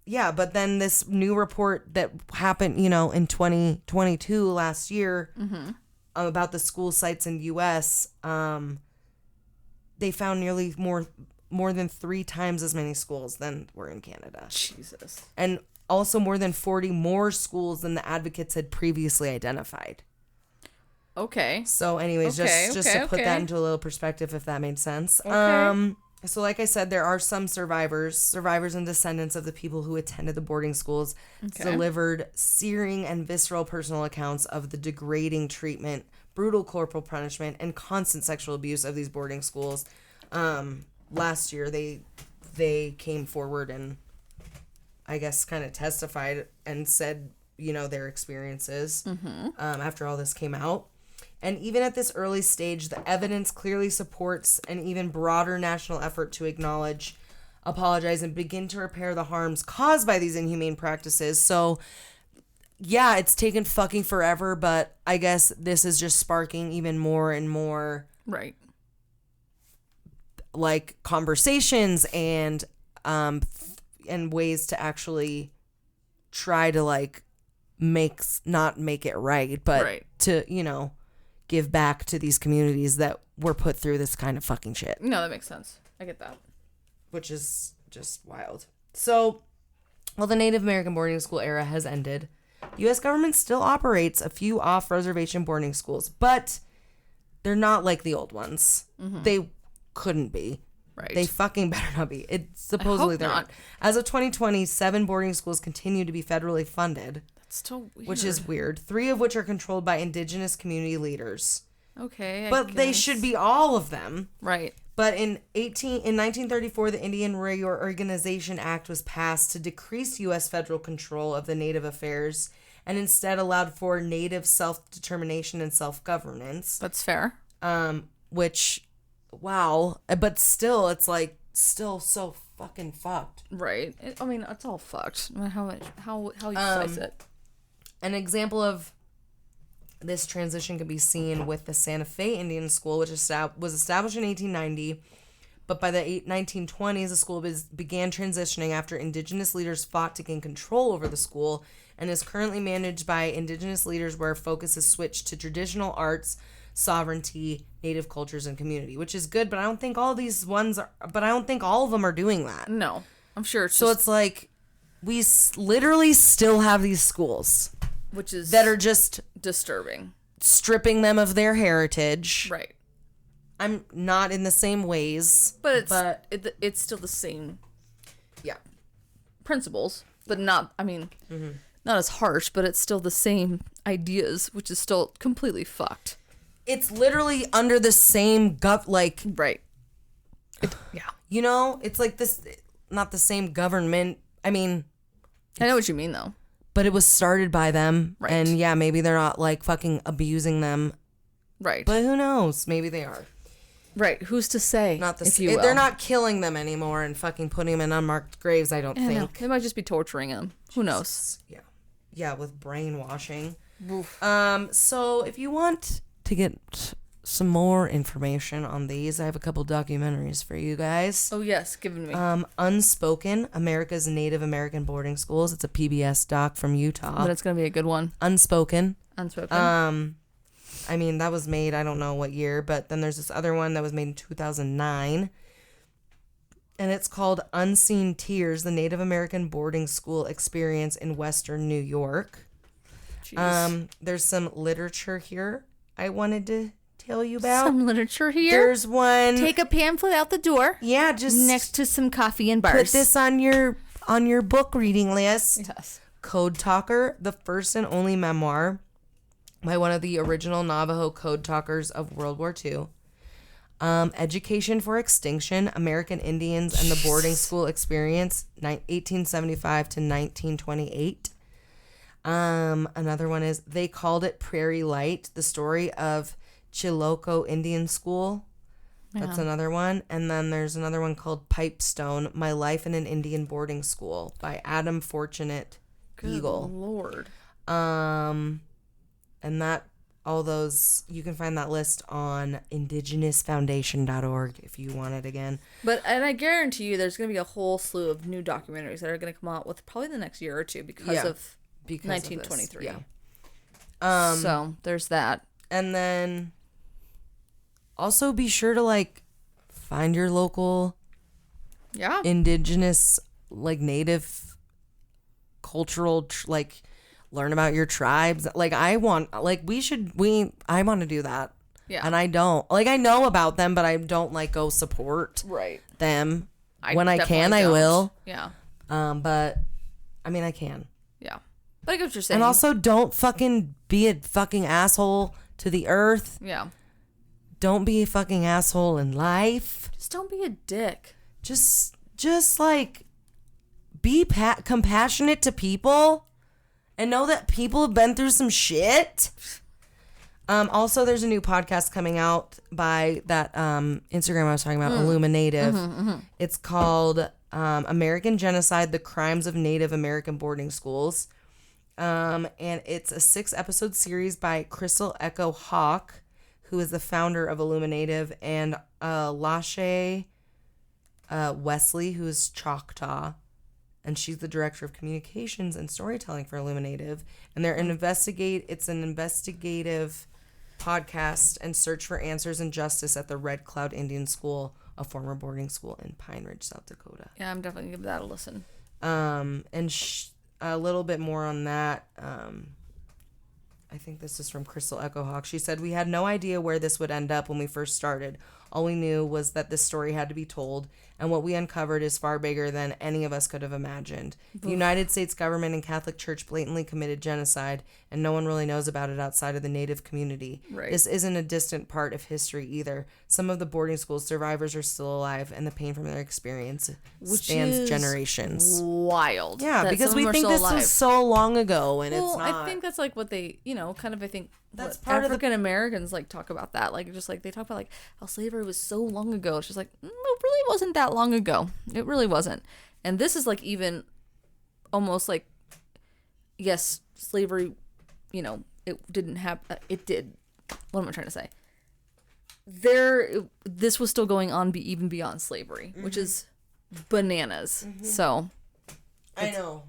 yeah, but then this new report that happened, you know, in 2022 last year, about the school sites in the U.S., they found nearly more than 3 times as many schools than were in Canada. Jesus. And also more than 40 more schools than the advocates had previously identified. Okay. So anyways, just to put that into a little perspective, if that made sense. Okay. So like I said, there are some survivors and descendants of the people who attended the boarding schools, delivered searing and visceral personal accounts of the degrading treatment, brutal corporal punishment, and constant sexual abuse of these boarding schools. Last year, they came forward and I guess kind of testified and said, you know, their experiences after all this came out. And even at this early stage, the evidence clearly supports an even broader national effort to acknowledge, apologize, and begin to repair the harms caused by these inhumane practices. So, yeah, it's taken fucking forever, but I guess this is just sparking even more and more, right, like, conversations and ways to actually try to, like, not make it right, but to, you know, give back to these communities that were put through this kind of fucking shit. No, that makes sense. I get that. Which is just wild. So, well, the Native American boarding school era has ended. The U.S. government still operates a few off-reservation boarding schools, but they're not like the old ones. They couldn't be. Right. They fucking better not be. Supposedly they're not. As of 2020, 7 boarding schools continue to be federally funded. That's so weird. Which is weird. 3 of which are controlled by Indigenous community leaders. Okay, but they should be all of them. Right. But in 1934, the Indian Reorganization Act was passed to decrease U.S. federal control of the Native affairs and instead allowed for Native self-determination and self-governance. That's fair. Which, wow. But still, it's like, still so fucking fucked. Right. I mean, it's all fucked. No matter how you slice it. An example of this transition can be seen with the Santa Fe Indian School, which was established in 1890. But by the 1920s, the school began transitioning after Indigenous leaders fought to gain control over the school and is currently managed by Indigenous leaders where focus is switched to traditional arts, sovereignty, Native cultures, and community, which is good. But I don't think all these ones are, but I don't think all of them are doing that. No, I'm sure it's so it's like we literally still have these schools. Which is that are just disturbing, stripping them of their heritage. Right. I'm not in the same ways, but it's still the same, principles, but not. I mean, not as harsh, but it's still the same ideas, which is still completely fucked. It's literally under the same right. You know, it's like this, not the same government. I mean, I know what you mean though. But it was started by them. Right. And yeah, maybe they're not like fucking abusing them. Right. But who knows? Maybe they are. Right. Who's to say? They're not killing them anymore and fucking putting them in unmarked graves, I don't think. No. They might just be torturing them. Who knows? Yeah. Yeah, with brainwashing. Oof. So if you want to get some more information on these, I have a couple documentaries for you guys. Oh yes, give me. Unspoken, America's Native American Boarding Schools. It's a PBS doc from Utah. But it's gonna be a good one. Unspoken. I mean, that was made, I don't know what year, but then there's this other one that was made in 2009. And it's called Unseen Tears, the Native American Boarding School Experience in Western New York. Jeez. There's some literature here I wanted to tell you about. Some literature here. There's one. Take a pamphlet out the door. Yeah, just next to some coffee and bars. Put this on your book reading list. Yes. Code Talker, the first and only memoir by one of the original Navajo code talkers of World War II. Education for Extinction, American Indians and the Boarding School Experience, 1875 to 1928. Another one is They Called It Prairie Light, the story of Chilocco Indian School. That's another one. And then there's another one called Pipestone, My Life in an Indian Boarding School by Adam Fortunate Eagle. Good Lord. And that, all those, you can find that list on indigenousfoundation.org if you want it again. And I guarantee you there's going to be a whole slew of new documentaries that are going to come out with probably the next year or two because of 1923. Of this, yeah. So there's that. And then also be sure to find your local indigenous, native cultural, learn about your tribes. I want to do that. Yeah. And I don't. I know about them, but I don't go support them. When I can, I will. Yeah. But I mean, I can. Yeah. But I get what you're saying. And also don't fucking be a fucking asshole to the earth. Yeah. Don't be a fucking asshole in life. Just don't be a dick. Just be compassionate to people and know that people have been through some shit. Also, there's a new podcast coming out by that Instagram I was talking about, Illuminative. It's called American Genocide, The Crimes of Native American Boarding Schools. And it's a 6-episode series by Crystal Echo Hawk, who is the founder of Illuminative, and Shay Wesley, who is Choctaw, and she's the director of communications and storytelling for Illuminative. And they're it's an investigative podcast and search for answers and justice at the Red Cloud Indian School, a former boarding school in Pine Ridge, South Dakota. Yeah, I'm definitely gonna give that a listen. And a little bit more on that. I think this is from Crystal Echo Hawk. She said, "We had no idea where this would end up when we first started. All we knew was that this story had to be told, and what we uncovered is far bigger than any of us could have imagined. The United States government and Catholic Church blatantly committed genocide, and no one really knows about it outside of the Native community. Right. This isn't a distant part of history either. Some of the boarding school survivors are still alive, and the pain from their experience spans generations." Wild. Yeah, that because some of we them are think still this alive. was so long ago, and Well, it's not. I think that's like what they, kind of, I think That's what part of the- African Americans like talk about that. Like, just like they talk about like how slavery was so long ago. It's just like, it really wasn't that long ago. It really wasn't. And this is like even almost like, yes, slavery, it didn't have, it did. What am I trying to say? This was still going on even beyond slavery, which is bananas. So. I know.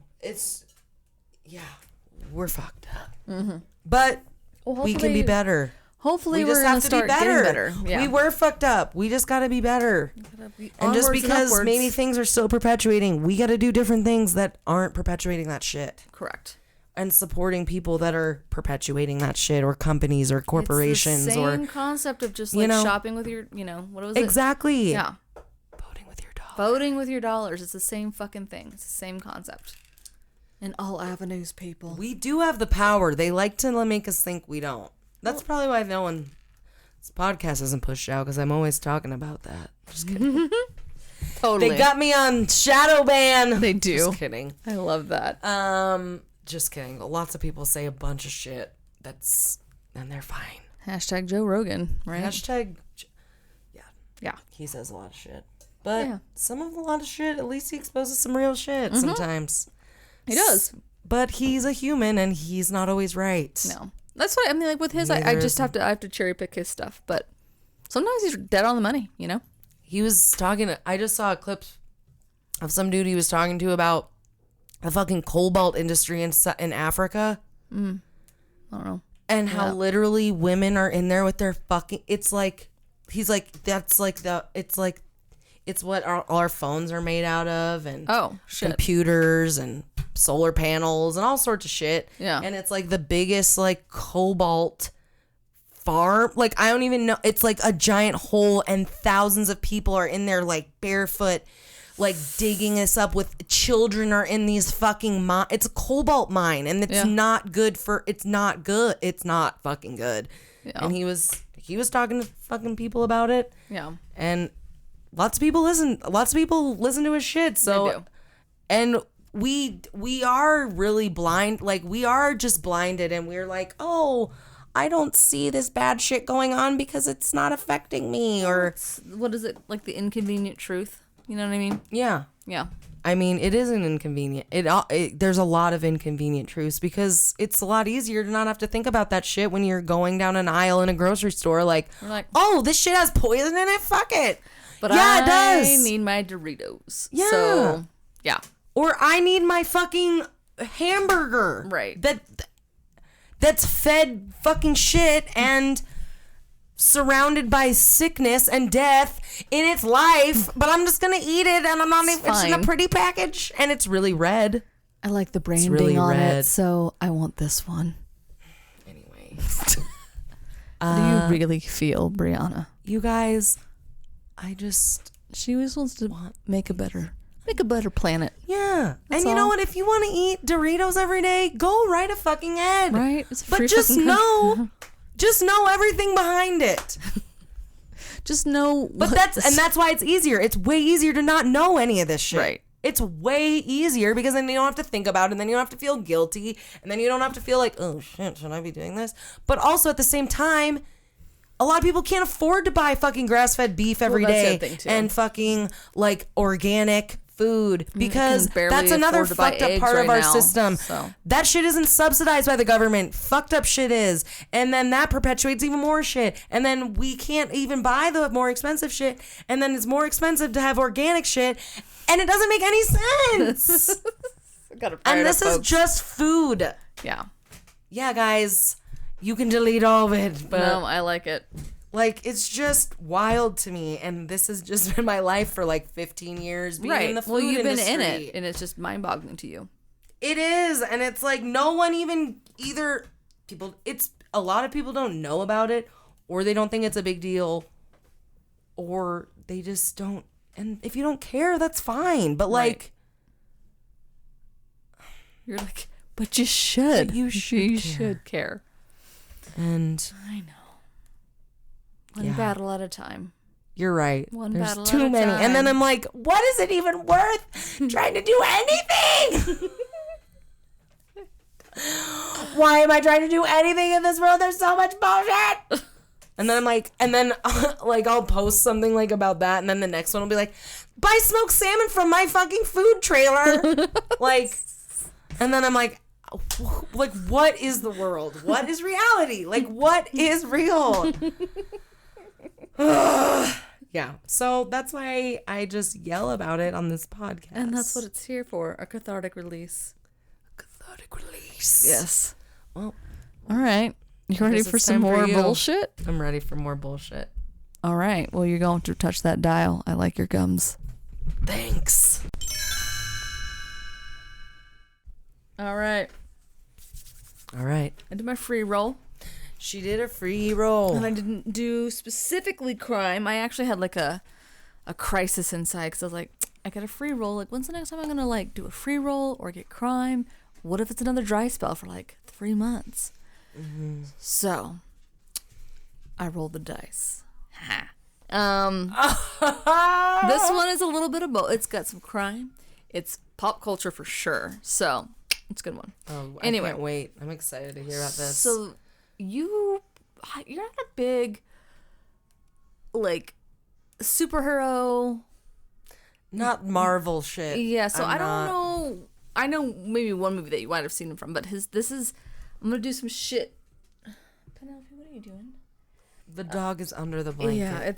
We're fucked up. But we can be better. Hopefully, We we're just gonna have to be start better. getting better. Yeah. We were fucked up. We just got to be better. And just because maybe things are still perpetuating, we got to do different things that aren't perpetuating that shit. Correct. And supporting people that are perpetuating that shit, or companies or corporations, it's the same or concept of just like shopping with your, what was it? exactly. Yeah. Voting with your dollars. Voting with your dollars. It's the same fucking thing. It's the same concept. In all avenues, people. We do have the power. They like to make us think we don't. That's probably why this podcast isn't pushed out, because I'm always talking about that. Just kidding. Totally. They got me on shadow ban. They do. Just kidding. I love that. Just kidding. Lots of people say a bunch of shit. And they're fine. Hashtag Joe Rogan, right? Hashtag, Yeah. he says a lot of shit. But Yeah. some of a lot of shit, at least he exposes some real shit sometimes. He does. But he's a human, and he's not always right. No. That's what I mean. Like with his, I just have to cherry pick his stuff. But sometimes he's dead on the money, He was talking, I just saw a clip of some dude he was talking to about the fucking cobalt industry in Africa. I don't know. And how literally women are in there with their fucking, it's like, he's like, that's like it's what our phones are made out of, and computers and solar panels and all sorts of shit. Yeah. And it's like the biggest like cobalt farm. Like, I don't even know. It's like a giant hole, and thousands of people are in there like barefoot, like digging this up. With children are in these fucking it's a cobalt mine, and it's not good for. It's not good. It's not fucking good. Yeah. And he was talking to fucking people about it. Yeah. And lots of people listen to his shit. So, they do. And we are really blind. Like, we are just blinded, and we're like, oh, I don't see this bad shit going on because it's not affecting me. Or what is it, like the inconvenient truth? You know what I mean? Yeah. Yeah. I mean, it isn't inconvenient. There's a lot of inconvenient truths, because it's a lot easier to not have to think about that shit when you're going down an aisle in a grocery store. Like, oh, this shit has poison in it. Fuck it. But yeah, it does. I need my Doritos. Yeah. So, yeah. Or I need my fucking hamburger. Right. That's fed fucking shit and surrounded by sickness and death in its life, but I'm just gonna eat it, and I'm not even. It's in a pretty package, and it's really red. I like the branding really on it, so I want this one. Anyway, how do you really feel, Brianna? You guys, she always wants to make a better planet. Yeah. And you know what? If you want to eat Doritos every day, go right a fucking ahead. Right? But just know everything behind it. Just know. But that's why it's easier. It's way easier to not know any of this shit. Right. It's way easier, because then you don't have to think about it, and then you don't have to feel guilty, and then you don't have to feel like, oh shit, should I be doing this? But also at the same time, a lot of people can't afford to buy fucking grass-fed beef every day and fucking like organic food, because that's another fucked up part of our system. So. That shit isn't subsidized by the government. Fucked up shit is. And then that perpetuates even more shit. And then we can't even buy the more expensive shit. And then it's more expensive to have organic shit. And it doesn't make any sense. And this is just food. Yeah. Yeah, guys. You can delete all of it. But no, I like it. Like, it's just wild to me, and this has just been my life for like 15 years being in the food industry. You've been in it, and it's just mind-boggling to you. It is, and it's like no one either people. It's a lot of people don't know about it, or they don't think it's a big deal, or they just don't. And if you don't care, that's fine. But like, you're like, but you should. But you should care. And I know. One battle at a time. You're right. One There's battle too at a many. time. And then I'm like, what is it even worth trying to do anything? Why am I trying to do anything in this world? There's so much bullshit. And then I'm like, like I'll post something like about that, and then the next one will be like, buy smoked salmon from my fucking food trailer. Like, and then I'm like, what is the world? What is reality? Like, what is real? Yeah, so that's why I just yell about it on this podcast. And that's what it's here for, a cathartic release. Cathartic release. Yes. Well, all right. You ready for some more bullshit? I'm ready for more bullshit. All right. Well, you're going to touch that dial. I like your gums. Thanks. All right. All right. I did my free roll. She did a free roll. And I didn't do specifically crime. I actually had like a crisis inside because I was like, I got a free roll. Like, when's the next time I'm going to like do a free roll or get crime? What if it's another dry spell for like 3 months? Mm-hmm. So I rolled the dice. This one is a little bit of both. It's got some crime. It's pop culture for sure. So it's a good one. Oh, anyway, I can't wait. I'm excited to hear about this. So you're not a big like superhero, not Marvel shit. Yeah, so I don't know. I know maybe one movie that you might have seen him from, but I'm gonna do some shit. Penelope, what are you doing? The dog is under the blanket. Yeah,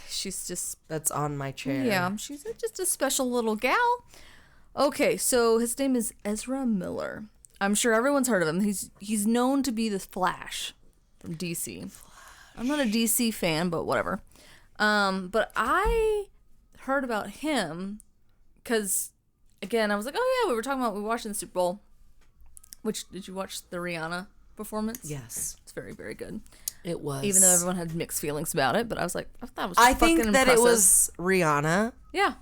she's just that's on my chair. Yeah, she's just a special little gal. Okay, so his name is Ezra Miller. I'm sure everyone's heard of him. He's known to be the Flash from DC. I'm not a DC fan, but whatever. But I heard about him because, again, I was like, oh yeah, we were watching the Super Bowl. Did you watch the Rihanna performance? Yes. It's very, very good. It was. Even though everyone had mixed feelings about it, but I was like, I thought it was I fucking think that impressive. it was Rihanna. Yeah.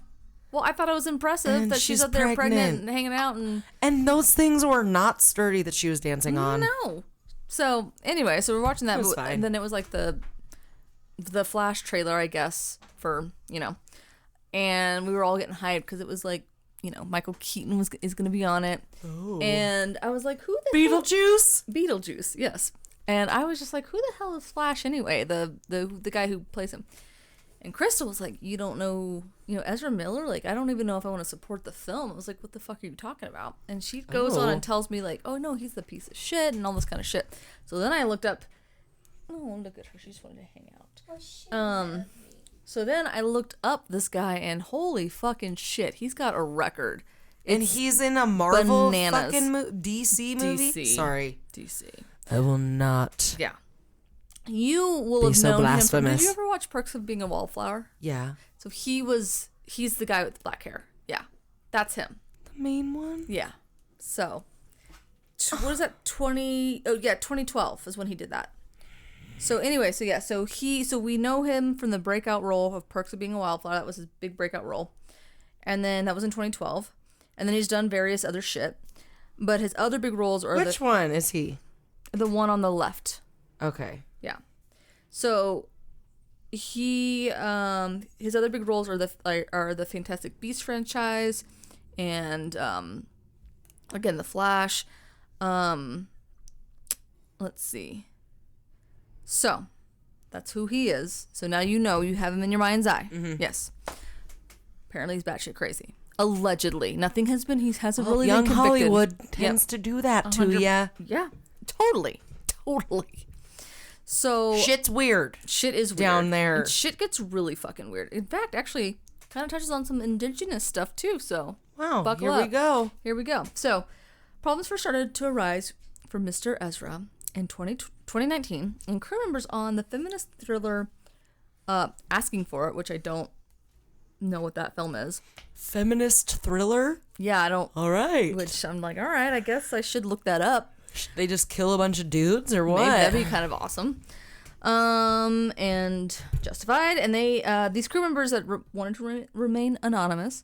Well, I thought it was impressive And that she's up there pregnant and hanging out and those things were not sturdy that she was dancing on. No. So anyway, so we're watching that, fine. and then it was like the Flash trailer, I guess, for and we were all getting hyped because it was like Michael Keaton is going to be on it, and I was like, who the Beetlejuice? Beetlejuice, yes. And I was just like, who the hell is Flash anyway? The guy who plays him. And Crystal was like, you don't know, Ezra Miller? Like, I don't even know if I want to support the film. I was like, what the fuck are you talking about? And she goes on and tells me, like, oh, no, he's the piece of shit and all this kind of shit. So then I looked up. Oh, look at her. She just wanted to hang out. So then I looked up this guy, and holy fucking shit, he's got a record. And he's in a Marvel bananas. fucking DC movie? DC. Sorry. DC. I will not. Yeah. You will Be have so known blasphemous. him from, did you ever watch Perks of Being a Wallflower? Yeah. So he's the guy with the black hair. Yeah. That's him. The main one? Yeah. So, what is that? 2012 is when he did that. So anyway, so we know him from the breakout role of Perks of Being a Wallflower. That was his big breakout role. And then that was in 2012. And then he's done various other shit. But his other big roles are Which one is he? The one on the left. Okay. Yeah. So he his other big roles are the Fantastic Beasts franchise and again the Flash. Let's see. So that's who he is. So now you have him in your mind's eye. Mm-hmm. Yes. Apparently he's batshit crazy. Allegedly. Nothing has been he hasn't really young been convicted. Hollywood tends to do that to ya. Yeah. Totally. So Shit's weird. Shit is weird. Down there. And shit gets really fucking weird. In fact, actually, kind of touches on some indigenous stuff too. So wow, buckle here up. we go. Here we go. So problems first started to arise for Mr. Ezra in 2019, and crew members on the feminist thriller Asking for It, which I don't know what that film is. Feminist thriller? Yeah, I don't. All right. Which I'm like, all right, I guess I should look that up. They just kill a bunch of dudes or what? Maybe that'd be kind of awesome. And Justified, and these crew members that wanted to remain anonymous,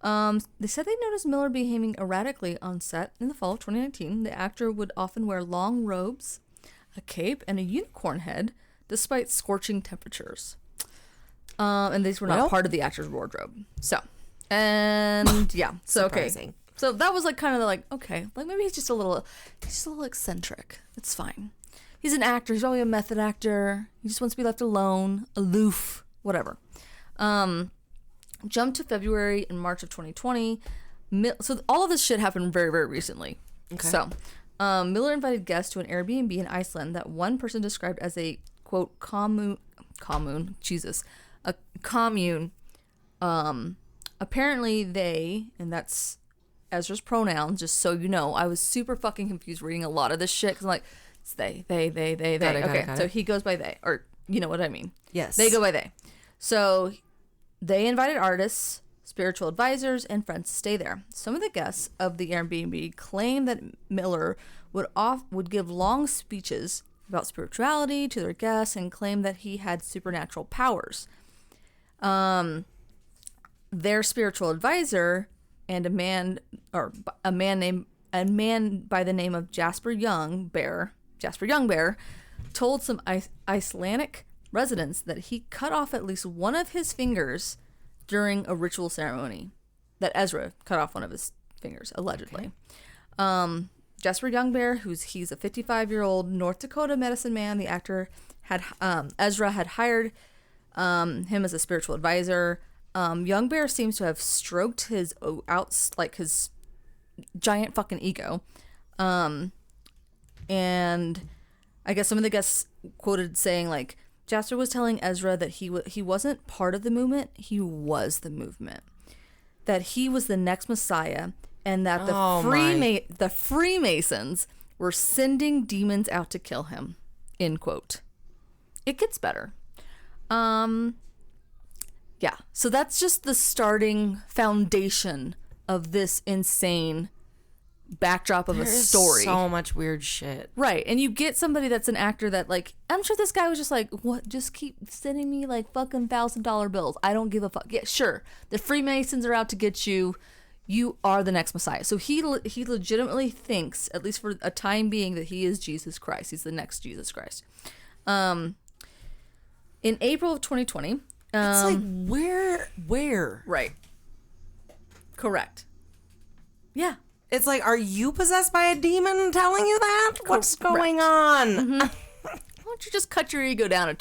they said they noticed Miller behaving erratically on set in the fall of 2019. The actor would often wear long robes, a cape, and a unicorn head, despite scorching temperatures. And these were not part of the actor's wardrobe. So, and yeah, so Surprising. okay. So that was like kind of like, okay, like maybe he's just a little eccentric. It's fine. He's an actor. He's probably a method actor. He just wants to be left alone, aloof, whatever. Jump to February and March of 2020. So all of this shit happened very, very recently. Okay. So Miller invited guests to an Airbnb in Iceland that one person described as a, quote, commune. Apparently they, and that's Ezra's pronouns, just so you know. I was super fucking confused reading a lot of this shit because I'm like, it's they. Got it. He goes by they, or you know what I mean. Yes. They go by they. So they invited artists, spiritual advisors, and friends to stay there. Some of the guests of the Airbnb claim that Miller would give long speeches about spirituality to their guests and claim that he had supernatural powers. Their spiritual advisor and a man by the name of Jasper Youngbear, told some Icelandic residents that he cut off at least one of his fingers during a ritual ceremony. That Ezra cut off one of his fingers, allegedly. Okay. Jasper Youngbear, he's a 55-year-old North Dakota medicine man. The actor Ezra had hired him as a spiritual advisor. Youngbear seems to have stroked his giant fucking ego. And I guess some of the guests quoted saying, like, Jasper was telling Ezra that he wasn't part of the movement, he was the movement. That he was the next Messiah, and that the Freemasons were sending demons out to kill him. End quote. It gets better. Yeah, so that's just the starting foundation of this insane backdrop of a story. So much weird shit. Right. And you get somebody that's an actor that, like, I'm sure this guy was just like, what? Just keep sending me like fucking $1,000 bills. I don't give a fuck. Yeah, sure. The Freemasons are out to get you. You are the next Messiah. So he legitimately thinks, at least for a time being, that he is Jesus Christ. He's the next Jesus Christ. In April of 2020. It's like, where? Right. Correct. Yeah. It's like, are you possessed by a demon telling you that? What's going on? Mm-hmm. Why don't you just cut your ego down a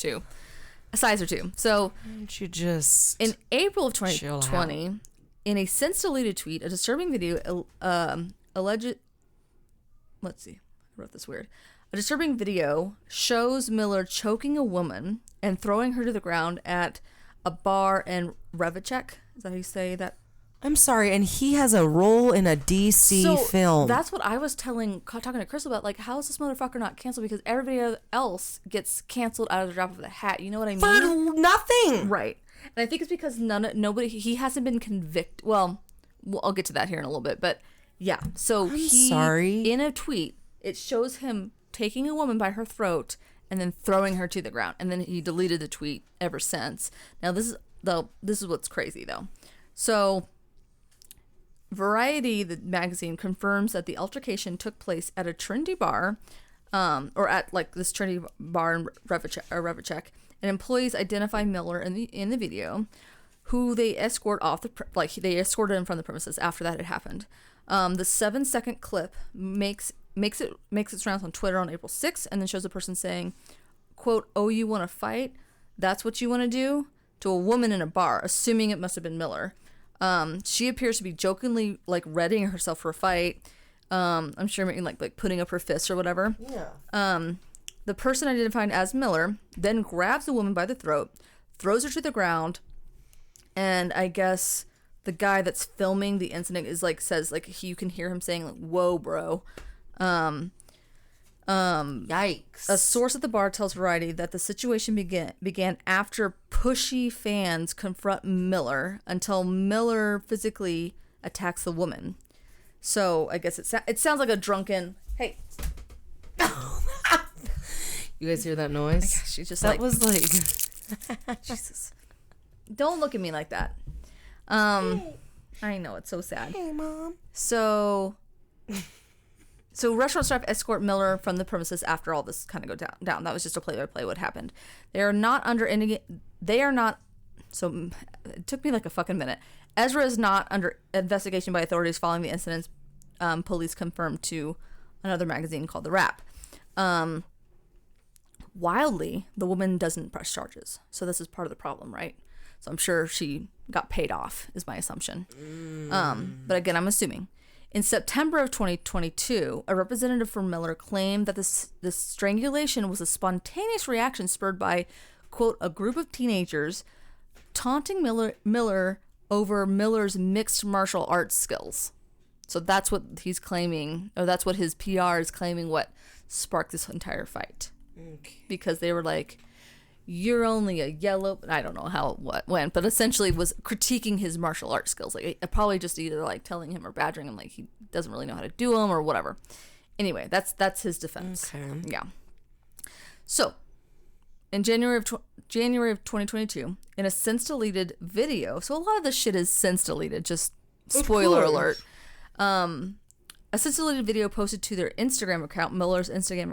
size or two? So, why don't you just in April of 2020, in a since deleted tweet, a disturbing video let's see, I wrote this weird. A disturbing video shows Miller choking a woman and throwing her to the ground at a bar in Revachek. Is that how you say that? I'm sorry, and he has a role in a DC film. That's what I was talking to Crystal about. Like, how is this motherfucker not canceled? Because everybody else gets canceled out of the drop of the hat. You know what I mean? For nothing. Right. And I think it's because he hasn't been convicted. Well, I'll get to that here in a little bit. But yeah, so sorry. In a tweet, it shows him taking a woman by her throat and then throwing her to the ground. And then he deleted the tweet ever since. Now, this is what's crazy, though. So Variety, the magazine, confirms that the altercation took place at a trendy bar, or at like this trendy bar in Revachek, and employees identify Miller in the video, who they escort they escorted him from the premises after that had happened. The 7-second clip makes its rounds on Twitter on April 6th, and then shows a person saying, quote, "Oh, you want to fight? That's what you want to do?" to a woman in a bar, assuming it must have been Miller. She appears to be jokingly like readying herself for a fight. I'm sure maybe like putting up her fists or whatever. Yeah. The person identified as Miller then grabs the woman by the throat, throws her to the ground, and I guess the guy that's filming the incident is like says like you can hear him saying like, "Whoa, bro." Yikes. A source at the bar tells Variety that the situation began after pushy fans confront Miller until Miller physically attacks the woman. So I guess it sounds like a drunken, hey. You guys hear that noise? She's just that like. was like. Jesus. Don't look at me like that. I know, it's so sad. Hey, Mom. So restaurant staff escort Miller from the premises after all this kind of go down. That was just a play-by-play what happened. They are not, so it took me like a fucking minute. Ezra is not under investigation by authorities following the incidents, police confirmed to another magazine called The Wrap. Wildly, the woman doesn't press charges. So this is part of the problem, right? So I'm sure she got paid off, is my assumption. But again, I'm assuming. In September of 2022, a representative for Miller claimed that this strangulation was a spontaneous reaction spurred by, quote, a group of teenagers taunting Miller over Miller's mixed martial arts skills. So that's what he's claiming, or that's what his PR is claiming what sparked this entire fight. Okay. Because they were like, you're only a yellow, I don't know how it went, but essentially was critiquing his martial arts skills. Like, probably just either like telling him or badgering him like he doesn't really know how to do them or whatever. Anyway, that's his defense. Okay. Yeah. So, in January of 2022, in a since deleted video, so a lot of this shit is since deleted, just spoiler alert. A since deleted video posted to their Instagram account, Miller's Instagram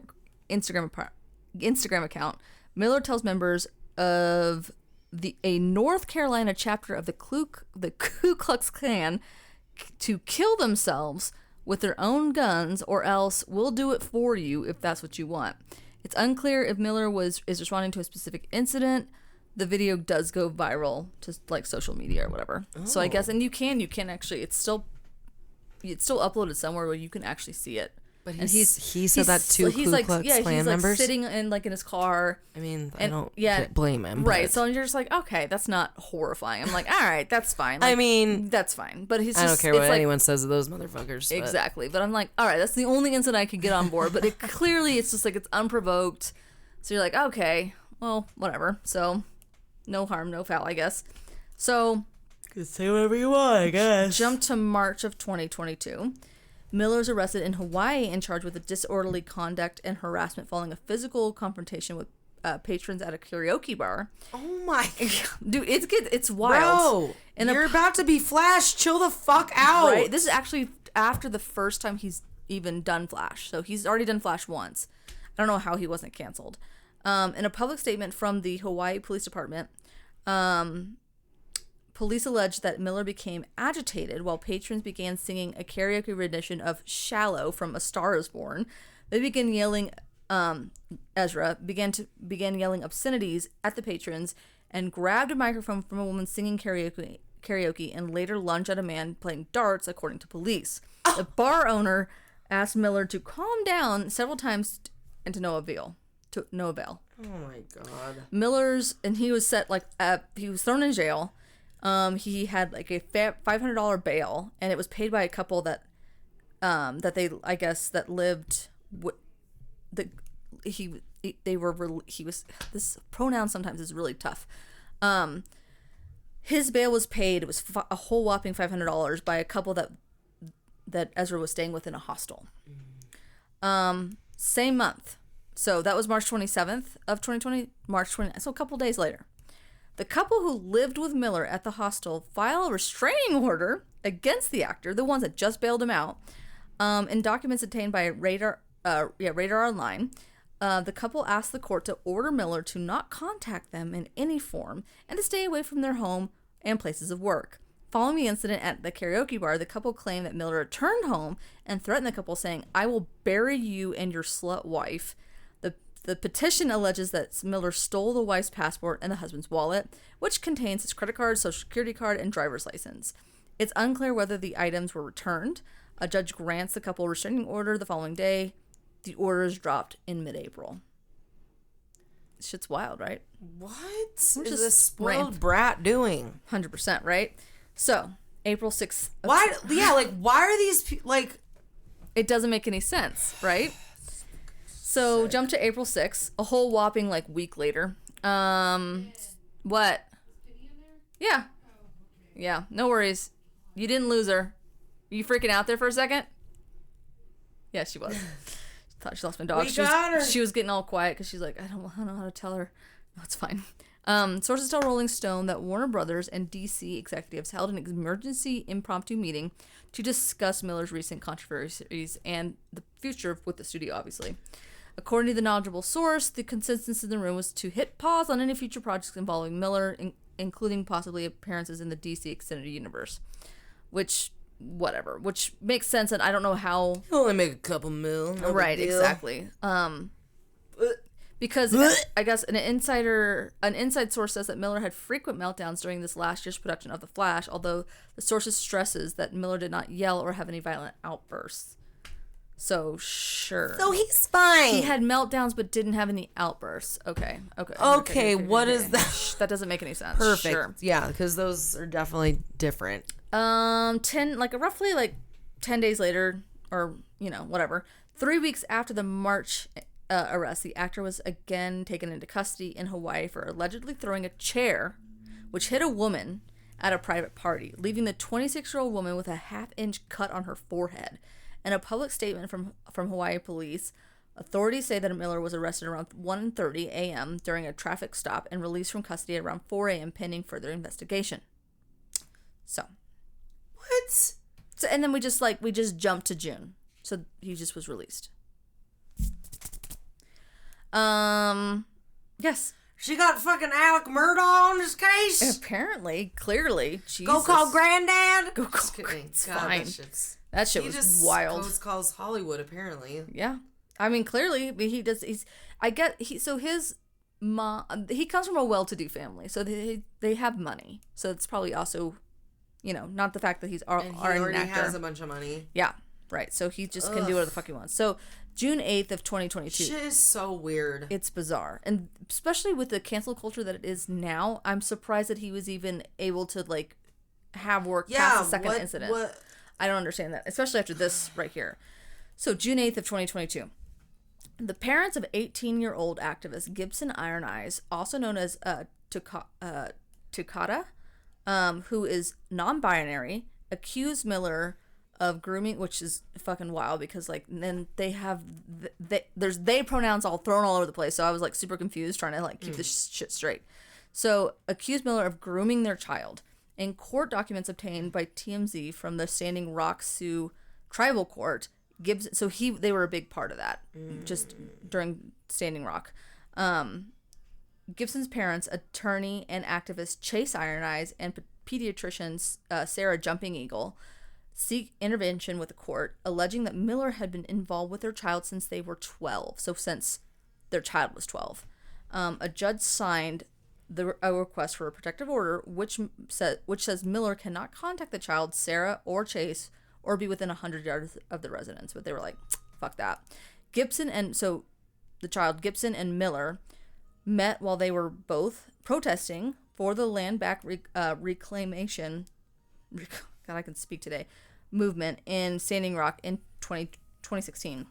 account. Miller tells members of a North Carolina chapter of the Ku Klux Klan to kill themselves with their own guns, or else we'll do it for you if that's what you want. It's unclear if Miller is responding to a specific incident. The video does go viral to like social media or whatever. Oh. So I guess, and you can actually, it's still uploaded somewhere where you can actually see it. But he said that to Ku Klux Klan members? He's sitting in his car. I mean, I don't blame him. Right. But. So you're just like, okay, that's not horrifying. I'm like, all right, that's fine. Like, I mean, that's fine. But he's I don't care what anyone says of those motherfuckers. But. Exactly. But I'm like, all right, that's the only incident I could get on board. But clearly it's just like, it's unprovoked. So you're like, okay, well, whatever. So no harm, no foul, I guess. So. You can say whatever you want, I guess. Jump to March of 2022. Miller's arrested in Hawaii and charged with disorderly conduct and harassment following a physical confrontation with patrons at a karaoke bar. Oh my dude, it's wild. Bro, and you're about to be Flash. Chill the fuck out. Right. This is actually after the first time he's even done Flash. So he's already done Flash once. I don't know how he wasn't canceled. In a public statement from the Hawaii Police Department, police alleged that Miller became agitated while patrons began singing a karaoke rendition of "Shallow" from "A Star Is Born." They began yelling. Ezra began yelling obscenities at the patrons and grabbed a microphone from a woman singing karaoke and later lunged at a man playing darts, according to police. Oh. The bar owner asked Miller to calm down several times and to no avail. Oh my god. He was he was thrown in jail. He had like a $500 bail, and it was paid by a couple that lived. This pronoun sometimes is really tough. His bail was paid. It was a whole whopping $500 by a couple that Ezra was staying with in a hostel. Same month. So that was March 27th of 2020. So a couple days later. The couple who lived with Miller at the hostel filed a restraining order against the actor, the ones that just bailed him out, in documents obtained by Radar Online. The couple asked the court to order Miller to not contact them in any form and to stay away from their home and places of work. Following the incident at the karaoke bar, the couple claimed that Miller returned home and threatened the couple, saying, "I will bury you and your slut wife." The petition alleges that Miller stole the wife's passport and the husband's wallet, which contains his credit card, social security card, and driver's license. It's unclear whether the items were returned. A judge grants the couple a restraining order the following day. The order is dropped in mid-April. Shit's wild, right? What is this spoiled brat doing? 100%, right? So, April 6th. Why? Yeah, like, why are these like... It doesn't make any sense, right? So jump to April 6th, a whole whopping like week later. What? Yeah. Yeah, no worries. You didn't lose her. Are you freaking out there for a second? Yeah, she was. Thought she lost my dog. She was getting all quiet because she's like, I don't know how to tell her. No, it's fine. Sources tell Rolling Stone that Warner Brothers and DC executives held an emergency impromptu meeting to discuss Miller's recent controversies and the future with the studio, obviously. According to the knowledgeable source, the consensus in the room was to hit pause on any future projects involving Miller, including possibly appearances in the DC extended universe. Which makes sense, and I don't know how. He'll only make a couple mil. No right, exactly. Because I guess an inside source says that Miller had frequent meltdowns during this last year's production of The Flash, although the source stresses that Miller did not yell or have any violent outbursts. So, sure. So he's fine. He had meltdowns but didn't have any outbursts. Okay. What is that? That doesn't make any sense. Perfect. Sure. Yeah, because those are definitely different. Roughly 10 days later, or, whatever, 3 weeks after the March arrest, the actor was again taken into custody in Hawaii for allegedly throwing a chair, which hit a woman at a private party, leaving the 26-year-old woman with a half-inch cut on her forehead. In a public statement from Hawaii police, authorities say that Miller was arrested around 1:30 a.m. during a traffic stop and released from custody at around 4 a.m. pending further investigation. So. What? So, and then we just jumped to June. So he just was released. Yes. She got fucking Alec Murdaugh on this case? Apparently, clearly. Jesus. Go call Granddad? Go call Granddad. It's fine. That shit was just wild. Calls Hollywood, apparently. Yeah. I mean, clearly, his mom, he comes from a well-to-do family, so they have money. So it's probably also, not the fact that he's already an actor. He has a bunch of money. Yeah, right. So he just can do whatever the fuck he wants. So June 8th of 2022. Shit is so weird. It's bizarre. And especially with the cancel culture that it is now, I'm surprised that he was even able to, have work past the second incident. What? I don't understand that, especially after this right here. So June 8th of 2022. The parents of 18-year-old activist Gibson Iron Eyes, also known as Tukata, who is non-binary, accused Miller of grooming, which is fucking wild because then they have there's they pronouns all thrown all over the place. So I was super confused trying to keep this shit straight. So accused Miller of grooming their child. In court documents obtained by TMZ from the Standing Rock Sioux Tribal Court, Gibson, they were a big part of that, just during Standing Rock. Gibson's parents, attorney and activist Chase Iron Eyes, and pediatrician Sarah Jumping Eagle, seek intervention with the court, alleging that Miller had been involved with their child since they were 12, so since their child was 12. A judge signed a request for a protective order, which says Miller cannot contact the child, Sarah, or Chase, or be within 100 yards of the residence. But they were like, fuck that. Gibson and Miller met while they were both protesting for the land back reclamation. God, I can speak today. Movement in Standing Rock in 2016.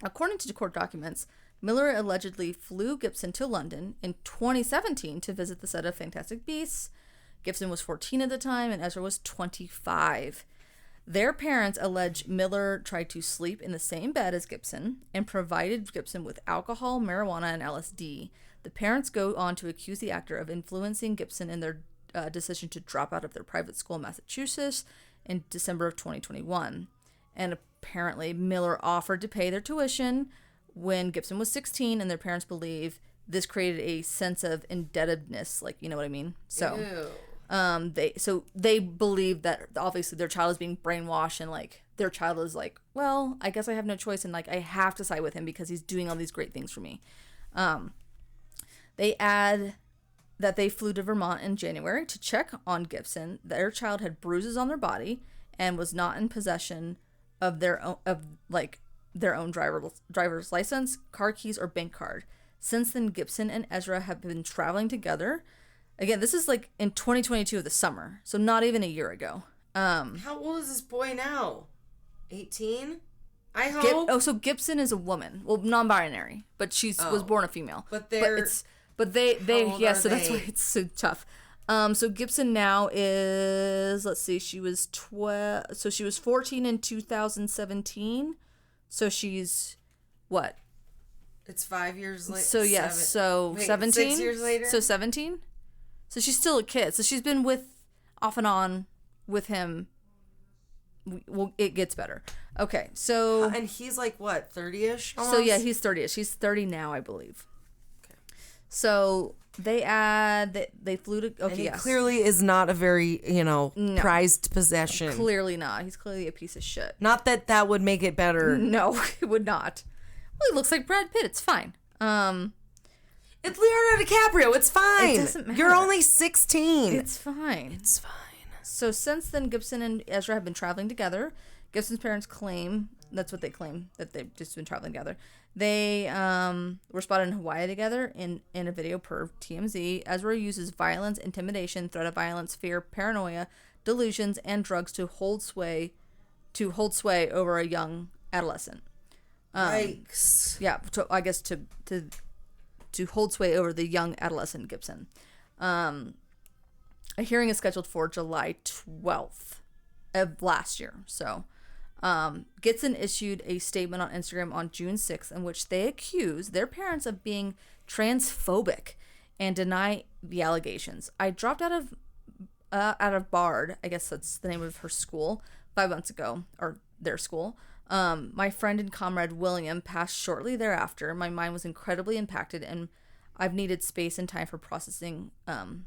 According to court documents, Miller allegedly flew Gibson to London in 2017 to visit the set of Fantastic Beasts. Gibson was 14 at the time, and Ezra was 25. Their parents allege Miller tried to sleep in the same bed as Gibson and provided Gibson with alcohol, marijuana, and LSD. The parents go on to accuse the actor of influencing Gibson in their decision to drop out of their private school in Massachusetts in December of 2021. And apparently, Miller offered to pay their tuition when Gibson was 16, and their parents believe this created a sense of indebtedness, you know what I mean? So, they believe that obviously their child is being brainwashed, and their child is well, I guess I have no choice, and I have to side with him because he's doing all these great things for me. They add that they flew to Vermont in January to check on Gibson. Their child had bruises on their body and was not in possession of their own driver's license, car keys, or bank card. Since then, Gibson and Ezra have been traveling together. Again, this is in 2022 of the summer, so not even a year ago. How old is this boy now? 18? I hope. So Gibson is a woman. Well, non-binary, but was born a female. But they yeah. So that's they? why it's so tough. So Gibson now is, let's see, she was 12. So she was 14 in 2017. So she's what? It's 5 years later. So yes. So 17. 6 years later. So 17. So she's still a kid. So she's been off and on with him. Well, it gets better. Okay, so and he's like what, 30ish? So yeah, he's 30ish. He's 30 now, I believe. Okay. So they flew to. Okay, and he yes. clearly is not a very prized possession. Clearly not. He's clearly a piece of shit. Not that would make it better. No, it would not. Well, he looks like Brad Pitt. It's fine. It's Leonardo DiCaprio. It's fine. It doesn't matter. You're only 16. It's fine. It's fine. So since then, Gibson and Ezra have been traveling together. Gibson's parents claim, that's what they claim, that they've just been traveling together. They were spotted in Hawaii together in a video per TMZ. Ezra uses violence, intimidation, threat of violence, fear, paranoia, delusions, and drugs to hold sway over a young adolescent. Yikes. Yeah, I guess to hold sway over the young adolescent Gibson. A hearing is scheduled for July 12th of last year. So, Gibson issued a statement on Instagram on June 6th in which they accuse their parents of being transphobic and deny the allegations. I dropped out of Bard, I guess that's the name of her school, 5 months ago, or their school. My friend and comrade William passed shortly thereafter. My mind was incredibly impacted, and I've needed space and time for processing of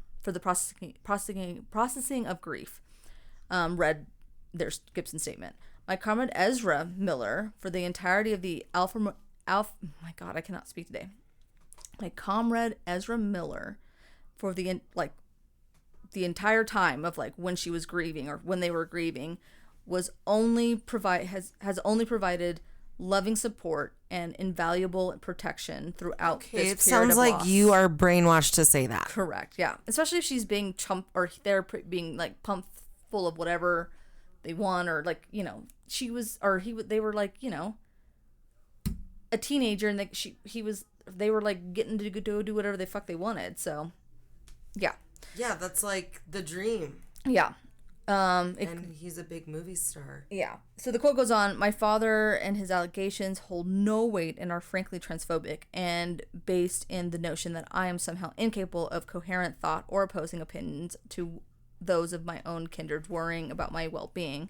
grief. Read their Gibson statement. My comrade Ezra Miller, for the entirety of the my God, I cannot speak today. My comrade Ezra Miller, for the entire time of when she was grieving or when they were grieving, has only provided loving support and invaluable protection throughout this period. It sounds like loss. You are brainwashed to say that. Correct. Yeah, especially if she's being or they're being pumped full of whatever they want, or she was, or they were a teenager, and they were getting to go do whatever the fuck they wanted. So, yeah. Yeah, that's the dream. Yeah. And he's a big movie star. Yeah. So the quote goes on, my father and his allegations hold no weight and are frankly transphobic and based in the notion that I am somehow incapable of coherent thought or opposing opinions to those of my own kindred worrying about my well-being.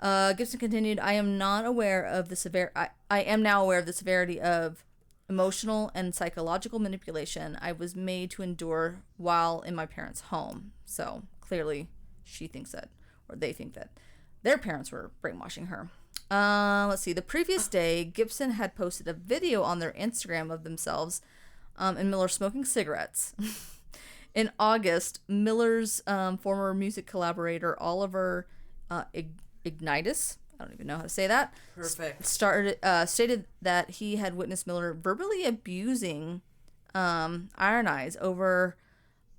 Gibson continued, I am now aware of the severity of emotional and psychological manipulation I was made to endure while in my parents' home. So clearly she thinks that, or they think that, their parents were brainwashing her. Let's see. The previous day, Gibson had posted a video on their Instagram of themselves and Miller smoking cigarettes. In August, Miller's former music collaborator, Oliver Ignitis, I don't even know how to say that, Perfect. stated that he had witnessed Miller verbally abusing Iron Eyes over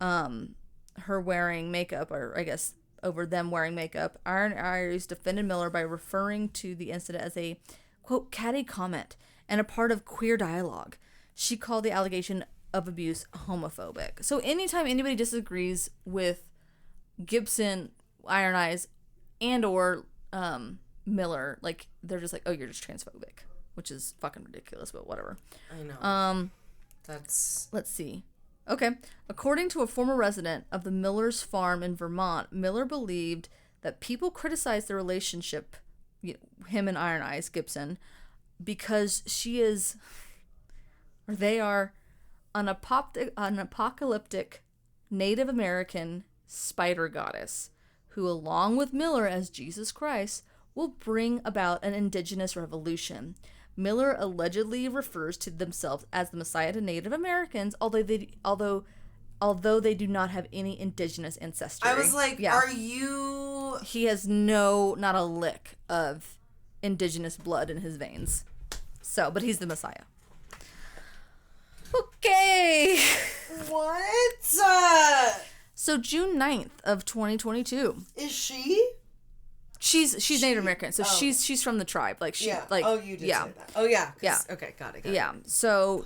her wearing makeup, or I guess over them wearing makeup. Iron Eyes defended Miller by referring to the incident as a, quote, catty comment and a part of queer dialogue. She called the allegation of abuse homophobic. So anytime anybody disagrees with Gibson, Iron Eyes, and or Miller, they're just oh, you're just transphobic, which is fucking ridiculous, but whatever. I know. Let's see. Okay. According to a former resident of the Miller's farm in Vermont, Miller believed that people criticized the relationship, him and Iron Eyes, Gibson, because they are an apocalyptic Native American spider goddess who, along with Miller as Jesus Christ, will bring about an indigenous revolution. Miller allegedly refers to themselves as the Messiah to Native Americans, although they do not have any indigenous ancestry. I was are you... He has not a lick of indigenous blood in his veins. So, but he's the Messiah. Okay. What? So June 9th of 2022. Is she? She's Native American, so she's from the tribe. Like she like you did say that. Oh yeah. Yeah. Okay, got it. Yeah. So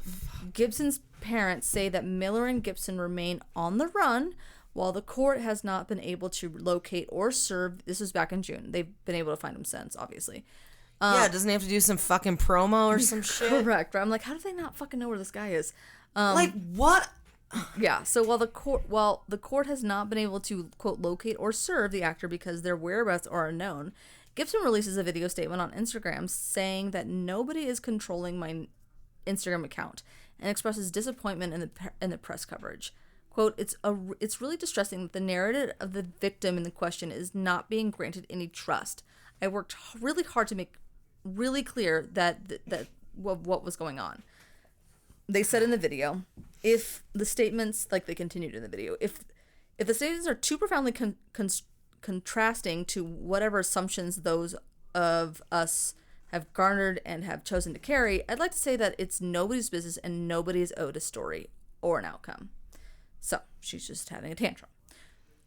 Gibson's parents say that Miller and Gibson remain on the run while the court has not been able to locate or serve. This was back in June. They've been able to find him since, obviously. Doesn't he have to do some fucking promo or some shit? Correct. But I'm like, how do they not fucking know where this guy is? Like what? Yeah. So while the court has not been able to quote locate or serve the actor because their whereabouts are unknown, Gibson releases a video statement on Instagram saying that nobody is controlling my Instagram account and expresses disappointment in the press coverage. Quote, it's really distressing that the narrative of the victim in the question is not being granted any trust. I worked really hard to make really clear that what was going on. They said in the video, if the statements, like they continued in the video, if the statements are too profoundly contrasting to whatever assumptions those of us have garnered and have chosen to carry, I'd like to say that it's nobody's business and nobody is owed a story or an outcome. So she's just having a tantrum.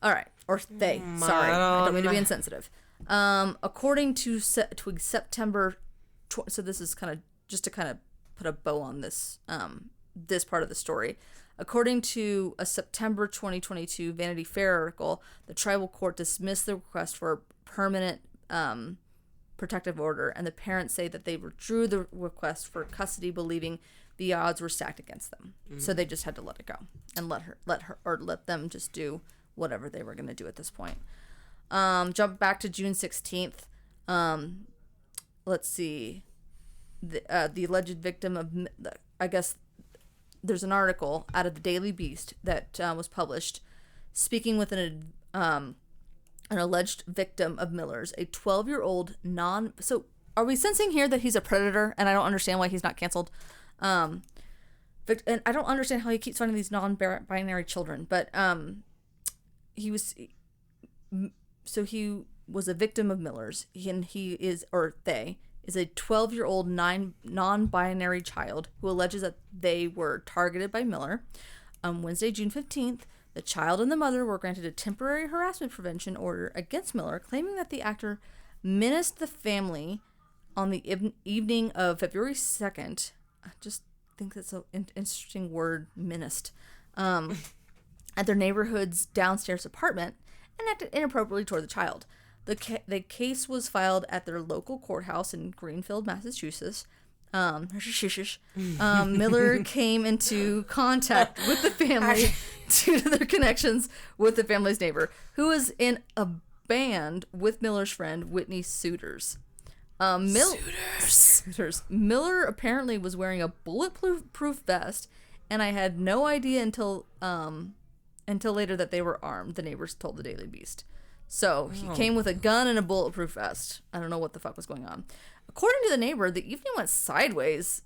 All right, or they. Sorry, I don't mean to be insensitive. According to September, so this is kind of just to kind of put a bow on this this part of the story. According to a September 2022 Vanity Fair article, the tribal court dismissed the request for a permanent protective order, and the parents say that they withdrew the request for custody, believing the odds were stacked against them. So they just had to let it go and let them just do whatever they were going to do at this point. Jump back to June 16th. Let's see. The alleged victim of, I guess there's an article out of the Daily Beast that was published speaking with an alleged victim of Miller's, a 12-year-old so are we sensing here that he's a predator? And I don't understand why he's not canceled. And I don't understand how he keeps finding these non-binary children, but he was a victim of Miller's, and he is, or they is a 12-year-old non-binary child who alleges that they were targeted by Miller. On Wednesday, June 15th, the child and the mother were granted a temporary harassment prevention order against Miller, claiming that the actor menaced the family on the evening of February 2nd. I just think that's an interesting word, menaced, at their neighborhood's downstairs apartment and acted inappropriately toward the child. The case was filed at their local courthouse in Greenfield, Massachusetts. Miller came into contact with the family due to their connections with the family's neighbor, who was in a band with Miller's friend, Whitney Suiters. Suiters. Miller apparently was wearing a bulletproof vest, and I had no idea until later that they were armed, the neighbors told the Daily Beast. So he came with a gun and a bulletproof vest. I don't know what the fuck was going on. According to the neighbor, the evening went sideways.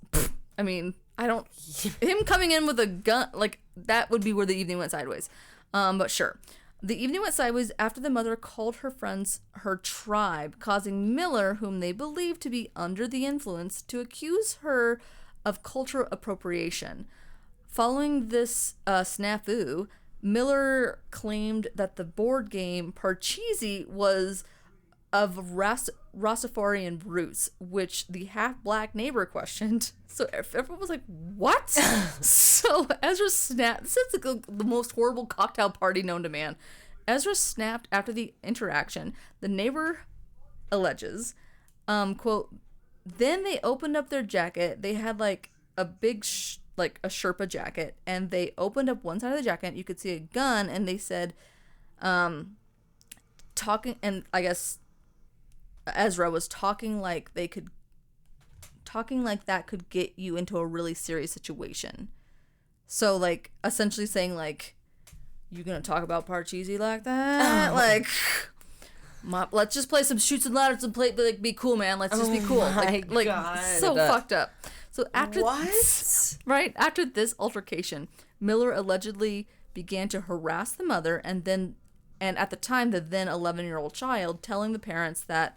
I mean, him coming in with a gun, like, that would be where the evening went sideways. But sure. The evening went sideways after the mother called her friends her tribe, causing Miller, whom they believed to be under the influence, to accuse her of cultural appropriation. Following this snafu, Miller claimed that the board game Parcheesi was of Rastafarian roots, which the half-black neighbor questioned. So everyone was like, what? So Ezra snapped. This is the most horrible cocktail party known to man. Ezra snapped after the interaction. The neighbor alleges, quote, then they opened up their jacket. They had like a big like a Sherpa jacket, and they opened up one side of the jacket. You could see a gun, and they said, talking, and I guess Ezra was talking like that could get you into a really serious situation. So like essentially saying like, you gonna talk about Parcheesi like that? Like, let's just play some Chutes and Ladders and play, like, be cool, man. Let's just be cool. Like so fucked up. So after after this altercation, Miller allegedly began to harass the mother and at the time the then 11-year-old child, telling the parents that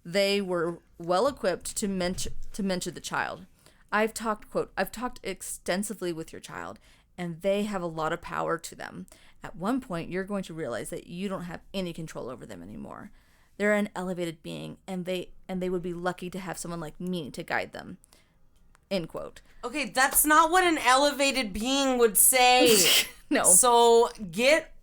they were well equipped to mentor the child. I've talked extensively with your child, and they have a lot of power to them. At one point, you're going to realize that you don't have any control over them anymore. They're an elevated being, and they would be lucky to have someone like me to guide them. End quote. Okay, that's not what an elevated being would say. No. So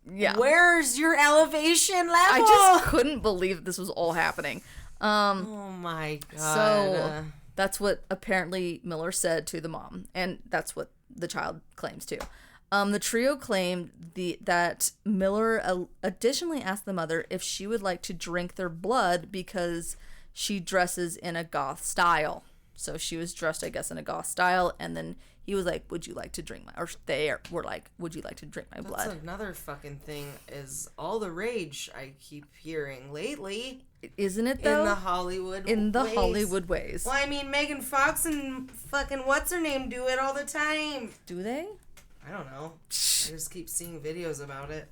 where's your elevation level? I just couldn't believe this was all happening. Oh my God. So that's what apparently Miller said to the mom, and that's what the child claims too. The trio claimed that Miller additionally asked the mother if she would like to drink their blood because she dresses in a goth style. So she was dressed, I guess, in a goth style, and then he was like, "Would you like to drink my?" Or they were like, "Would you like to drink my blood?" That's another fucking thing is all the rage I keep hearing lately. Isn't it though? In the Hollywood ways. Well, I mean, Megan Fox and fucking what's her name do it all the time. Do they? I don't know. I just keep seeing videos about it.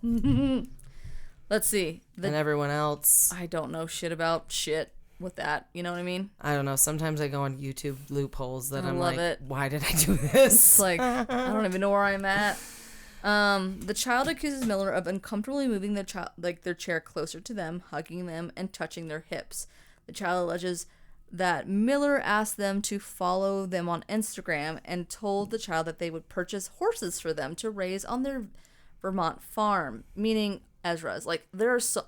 Let's see. And everyone else. I don't know shit about shit with that. You know what I mean? I don't know. Sometimes I go on YouTube loopholes that I'm love like, it. why did I do this? It's like, I don't even know where I'm at. The child accuses Miller of uncomfortably moving their chair closer to them, hugging them, and touching their hips. The child alleges that Miller asked them to follow them on Instagram and told the child that they would purchase horses for them to raise on their Vermont farm, meaning Ezra's. Like, there are, so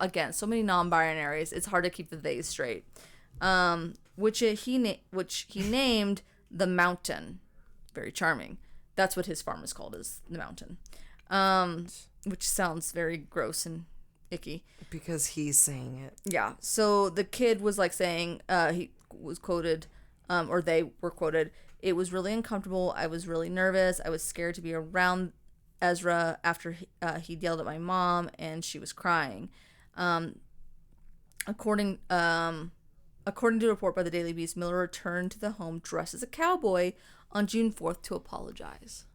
many non-binaries, it's hard to keep the they straight. Which he named the Mountain. Very charming. That's what his farm is called, is the Mountain. Which sounds very gross and icky. Because he's saying it. Yeah. So the kid was like saying, he was quoted, or they were quoted, "It was really uncomfortable. I was really nervous. I was scared to be around Ezra after he yelled at my mom and she was crying." According to a report by the Daily Beast, Miller returned to the home dressed as a cowboy on June 4th to apologize.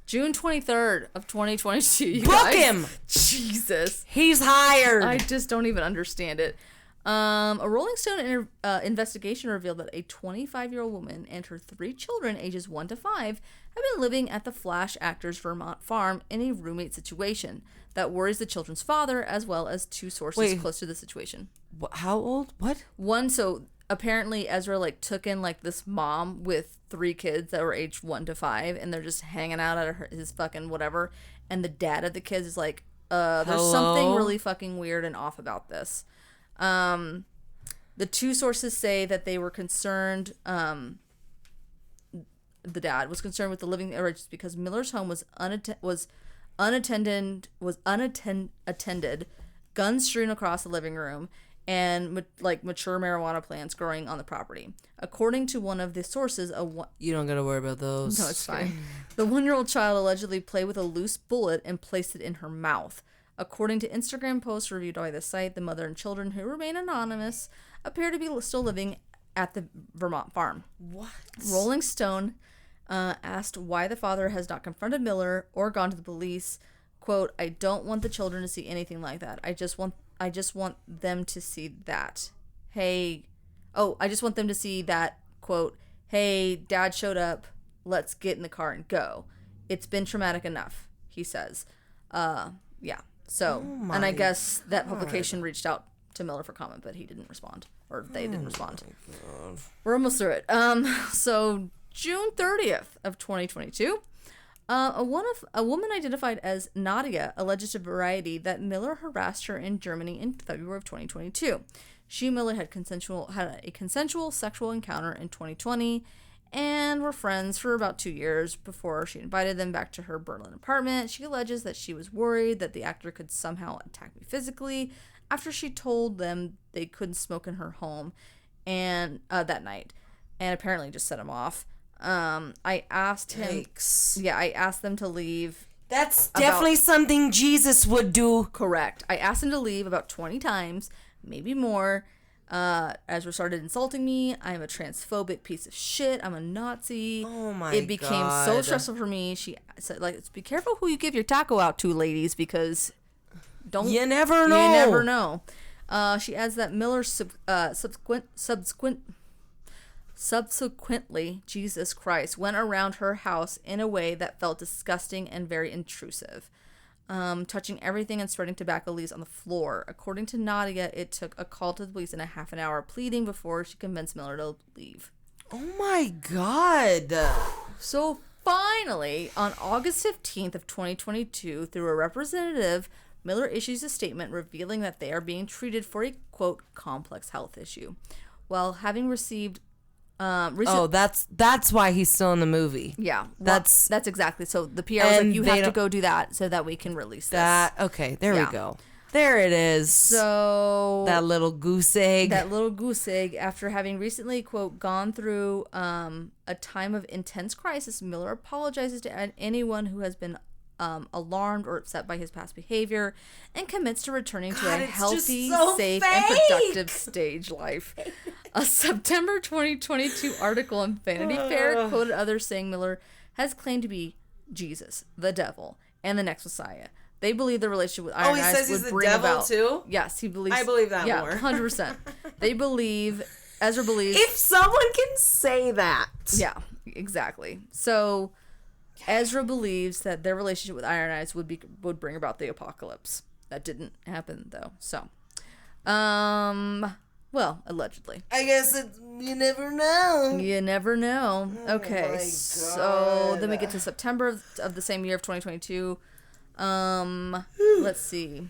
June 23rd of 2022. You Book guys. him! Jesus. He's hired! I just don't even understand it. A Rolling Stone investigation revealed that a 25-year-old woman and her 3 children, ages 1 to 5, have been living at the Flash actor's Vermont farm in a roommate situation that worries the children's father, as well as 2 sources close to the situation. How old? What? One, so apparently Ezra took in this mom with 3 kids that were aged 1 to 5, and they're just hanging out at his fucking whatever. And the dad of the kids is like, there's something really fucking weird and off about this. The 2 sources say that they were concerned, the dad was concerned with the living arrangements because Miller's home was unattended, guns strewn across the living room, and mature marijuana plants growing on the property. According to one of the sources, you don't gotta worry about those. No, it's fine. The 1-year-old child allegedly played with a loose bullet and placed it in her mouth. According to Instagram posts reviewed by the site, the mother and children, who remain anonymous, appear to be still living at the Vermont farm. What? Rolling Stone asked why the father has not confronted Miller or gone to the police. Quote, "I don't want the children to see anything like that. I just want them to see that. I just want them to see that, quote, hey, dad showed up. Let's get in the car and go. It's been traumatic enough," he says. Yeah. So, and I guess that publication reached out to Miller for comment, but he didn't respond, or they didn't respond. We're almost through it. So June 30th of 2022, a woman identified as Nadia alleges to Variety that Miller harassed her in Germany in February of 2022. She and Miller had a consensual sexual encounter in 2020 and were friends for about 2 years before she invited them back to her Berlin apartment. She alleges that she was worried that the actor could somehow attack me physically after she told them they couldn't smoke in her home and that night, and apparently just set him off. I asked him. Yikes. Yeah, I asked them to leave. That's definitely something Jesus would do. Correct. I asked him to leave about 20 times, maybe more. Ezra started insulting me. I'm a transphobic piece of shit. I'm a Nazi. Oh my God. It became so stressful for me. She said, be careful who you give your taco out to, ladies, because you never know. You never know. She adds that Miller subsequently, Jesus Christ, went around her house in a way that felt disgusting and very intrusive. touching everything and spreading tobacco leaves on the floor. According to Nadia, it took a call to the police and a half an hour pleading before she convinced Miller to leave. Oh my God. So finally, on August 15th of 2022, through a representative, Miller issues a statement revealing that they are being treated for a, quote, complex health issue. While having received that's why he's still in the movie. Yeah. Well, that's exactly. So the PR was like, you have to go do that so that we can release this. Okay, there we go. There it is. So that little goose egg. After having recently, quote, gone through a time of intense crisis, Miller apologizes to anyone who has been alarmed or upset by his past behavior and commits to returning to a healthy, safe, and productive stage life. A September 2022 article in Vanity Fair quoted others saying Miller has claimed to be Jesus, the devil, and the next Messiah. They believe the relationship with Iron Eyes would bring about. Too? Yes, he believes. I believe that more. 100%. Ezra believes. If someone can say that. Yeah, exactly. So Ezra believes that their relationship with Iron Eyes would bring about the apocalypse. That didn't happen though. So, well, allegedly. I guess you never know. You never know. Okay, my so then we get to September of the same year of 2022. Let's see.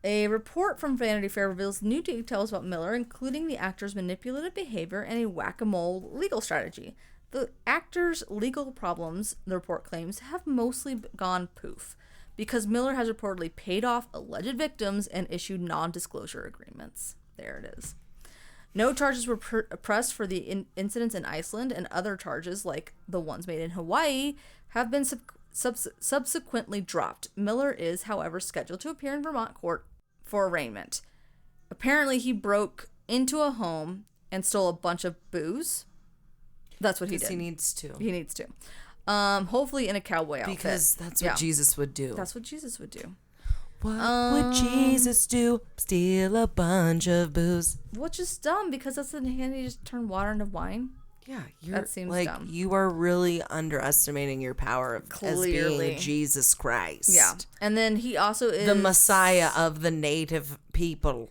A report from Vanity Fair reveals new details about Miller, including the actor's manipulative behavior and a whack-a-mole legal strategy. The actor's legal problems, the report claims, have mostly gone poof because Miller has reportedly paid off alleged victims and issued non-disclosure agreements. There it is. No charges were pressed for the incidents in Iceland, and other charges, like the ones made in Hawaii, have been subsequently dropped. Miller is, however, scheduled to appear in Vermont court for arraignment. Apparently, he broke into a home and stole a bunch of booze. That's what he did. He needs to. He needs to. Hopefully in a cowboy outfit. Because that's what Jesus would do. That's what Jesus would do. What would Jesus do? Steal a bunch of booze. Which is dumb because that's the hand you just turn water into wine. Yeah, that seems like dumb. You are really underestimating your power as being Jesus Christ. Yeah, and then he also is the Messiah of the native people.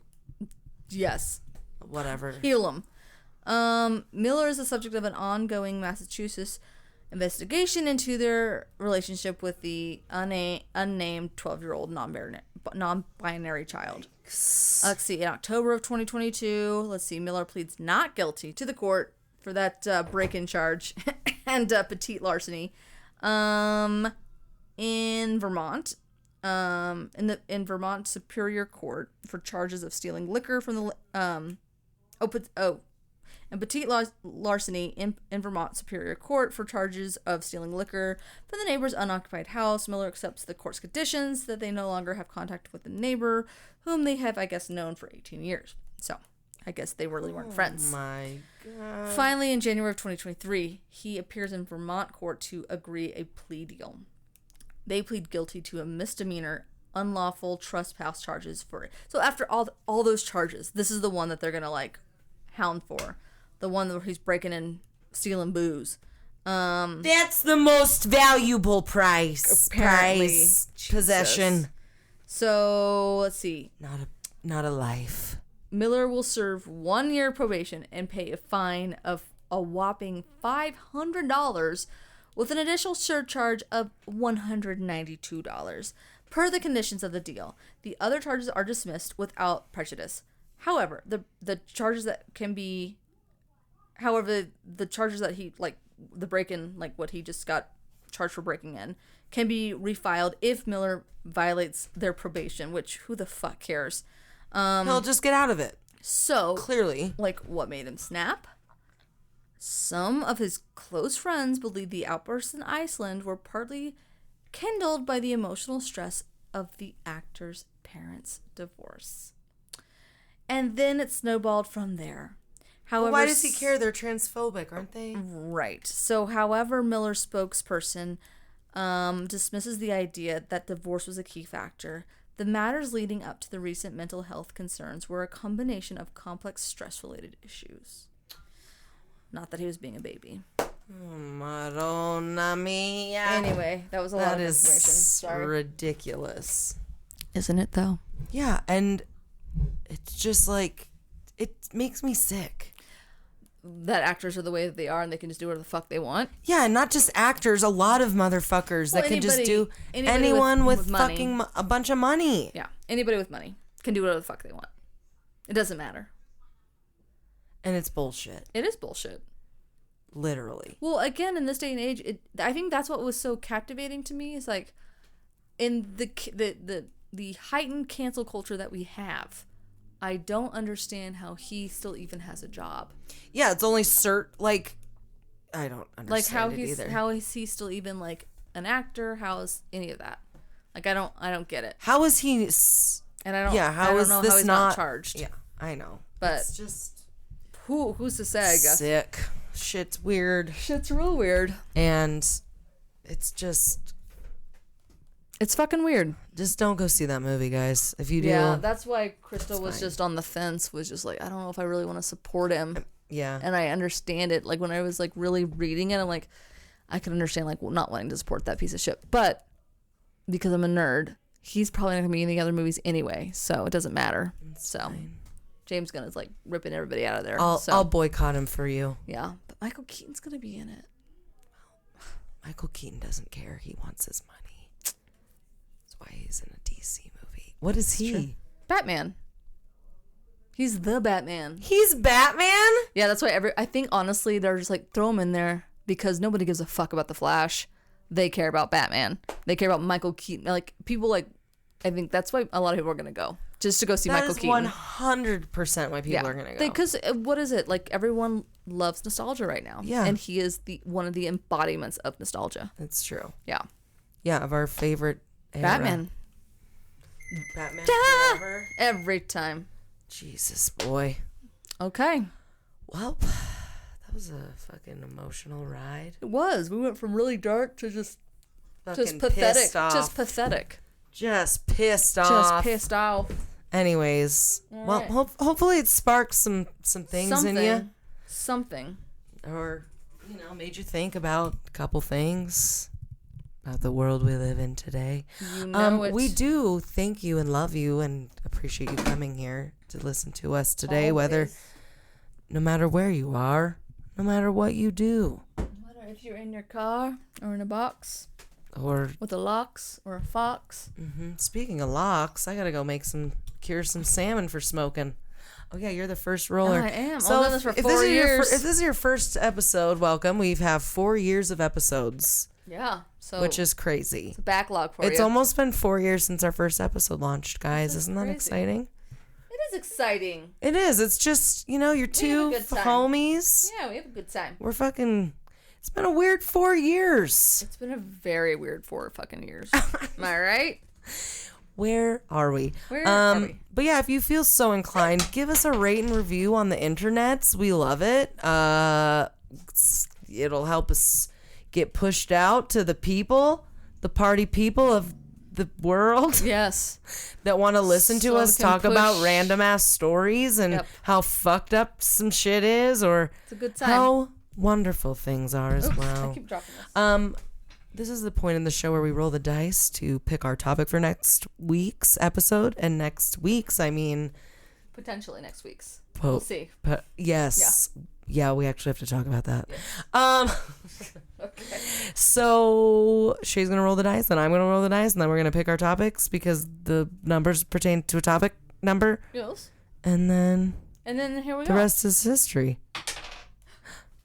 Yes, whatever. Heal him. Miller is the subject of an ongoing Massachusetts investigation into their relationship with the unnamed 12-year-old non-binary child. Let's see. In October of 2022, Miller pleads not guilty to the court for that break-in charge and petite larceny in Vermont. In Vermont Superior Court for charges of stealing liquor from the and petite larceny in Vermont Superior Court for charges of stealing liquor from the neighbor's unoccupied house. Miller accepts the court's conditions that they no longer have contact with the neighbor, whom they have, I guess, known for 18 years. So, I guess they really weren't friends. Oh my God. Finally, in January of 2023, he appears in Vermont court to agree a plea deal. They plead guilty to a misdemeanor unlawful trespass charges for it. So after all those charges, this is the one that they're going to hound for. The one where he's breaking and stealing booze. That's the most valuable apparently, possession. So let's see. Not a life. Miller will serve 1 year probation and pay a fine of a whopping $500 with an additional surcharge of $192 per the conditions of the deal. The other charges are dismissed without prejudice. However, the charges that he, the break-in, what he just got charged for breaking in, can be refiled if Miller violates their probation, which who the fuck cares? He'll just get out of it. So, clearly. What made him snap? Some of his close friends believe the outbursts in Iceland were partly kindled by the emotional stress of the actor's parents' divorce. And then it snowballed from there. However, why does he care? They're transphobic, aren't they? Right. So, however, Miller's spokesperson dismisses the idea that divorce was a key factor. The matters leading up to the recent mental health concerns were a combination of complex stress-related issues. Not that he was being a baby. Madonna mia. Anyway, that was a lot of information. Sorry. Ridiculous. Isn't it though? Yeah, and it's just like, it makes me sick. That actors are the way that they are and they can just do whatever the fuck they want. Yeah, not just actors, a lot of motherfuckers that can just do anyone with fucking a bunch of money. Yeah, anybody with money can do whatever the fuck they want. It doesn't matter. And it's bullshit. It is bullshit. Literally. Well, again, in this day and age, I think that's what was so captivating to me is like in the heightened cancel culture that we have. I don't understand how he still even has a job. Yeah, it's only I don't understand like how it either. How is he still even like an actor? How is any of that? Like I don't get it. How is he? And I don't. Yeah, I don't know how he's not charged. Yeah, I know. But it's just who's to say? I guess sick. Shit's weird. Shit's real weird. And it's just. It's fucking weird. Just don't go see that movie, guys. If you do. Yeah, that's why Crystal was just on the fence, was just like, I don't know if I really want to support him. Yeah. And I understand it. Like, when I was, like, really reading it, I'm like, I can understand, like, not wanting to support that piece of shit. But because I'm a nerd, he's probably not going to be in any other movies anyway, so it doesn't matter. That's fine. James Gunn is, like, ripping everybody out of there. I'll boycott him for you. Yeah. But Michael Keaton's going to be in it. Michael Keaton doesn't care. He wants his money. Why he's in a DC movie. What is he? True. Batman. He's the Batman. He's Batman? Yeah, that's why I think honestly they're just like throw him in there because nobody gives a fuck about the Flash. They care about Batman. They care about Michael Keaton. Like people like I think that's why a lot of people are going to go just to go see Michael Keaton. That is 100% why people are going to go. Because what is it? Like everyone loves nostalgia right now. Yeah. And he is one of the embodiments of nostalgia. It's true. Yeah. Yeah, of our favorite era. Batman forever. Every time. Jesus, boy. Okay. Well, that was a fucking emotional ride. It was. We went from really dark to just fucking pathetic. Pissed off. Just pathetic. Just pissed off. Just pissed off. Anyways, well, hopefully it sparked some things in you. Something. Or, made you think about a couple things. About the world we live in today. We do thank you and love you and appreciate you coming here to listen to us today, no matter where you are, no matter what you do. No matter if you're in your car or in a box or with a lox or a fox. Mm-hmm. Speaking of lox, I gotta go cure some salmon for smoking. Oh yeah, you're the first roller. I am. So I've done this for 4 years. If this is your first episode, welcome. We have 4 years of episodes. Yeah. So which is crazy. It's a backlog for you. It's almost been 4 years since our first episode launched, guys. Isn't that exciting? It is exciting. It is. It's just, you're two homies. Yeah, we have a good time. We're fucking... It's been a weird 4 years. It's been a very weird 4 fucking years. Am I right? Where are we? Where are we? But yeah, if you feel so inclined, give us a rate and review on the internets. We love it. It'll help us get pushed out to the party people of the world. Yes. That want to listen to us talk about random ass stories and how fucked up some shit is, or it's a good time. How wonderful things are as well. I keep dropping this. This is the point in the show where we roll the dice to pick our topic for next week's episode, and next week's, I mean, potentially next week's. We'll see. Yes. Yeah, we actually have to talk about that. Yes. Okay. So Shay's gonna roll the dice, then I'm gonna roll the dice, and then we're gonna pick our topics because the numbers pertain to a topic number. Yes. And then here we go. The rest is history.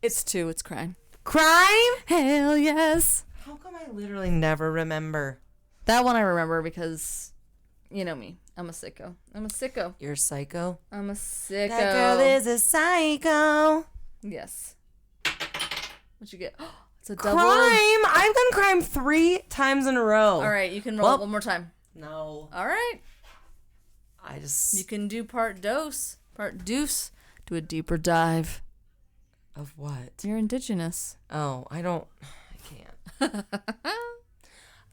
It's 2. It's crime. Crime? Hell yes. How come I literally never remember? That one I remember because, you know me. I'm a sicko. You're a psycho? I'm a sicko. That girl is a psycho. Yes. What'd you get? It's a double. Crime? I've done crime 3 times in a row. All right, you can roll it one more time. No. All right. You can do part deuce. Do a deeper dive. Of what? You're Indigenous. Oh, I can't.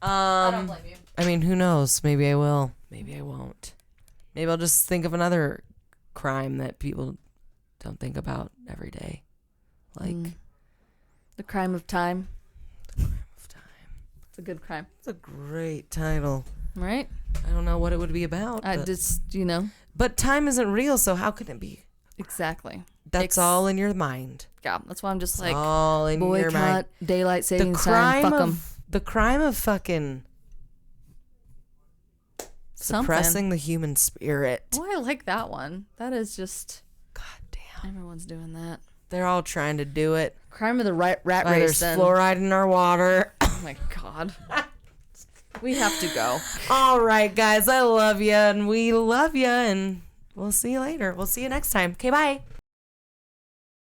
I don't blame you. I mean, who knows? Maybe I will. Maybe I won't. Maybe I'll just think of another crime that people don't think about every day. Like Crime of Time. The Crime of Time. It's a good crime. It's a great title. Right? I don't know what it would be about. I just, But time isn't real, so how can it be? Exactly. That's all in your mind. Yeah, that's why I'm just like, all in your mind. boycott, daylight savings time, fuck them. The crime of fucking suppressing the human spirit. Oh, I like that one. That is just... God damn. Everyone's doing that. They're all trying to do it. Crime of the rat race. There's fluoride in our water. Oh my God. We have to go. All right, guys. I love you, and we love you, and we'll see you later. We'll see you next time. Okay, bye.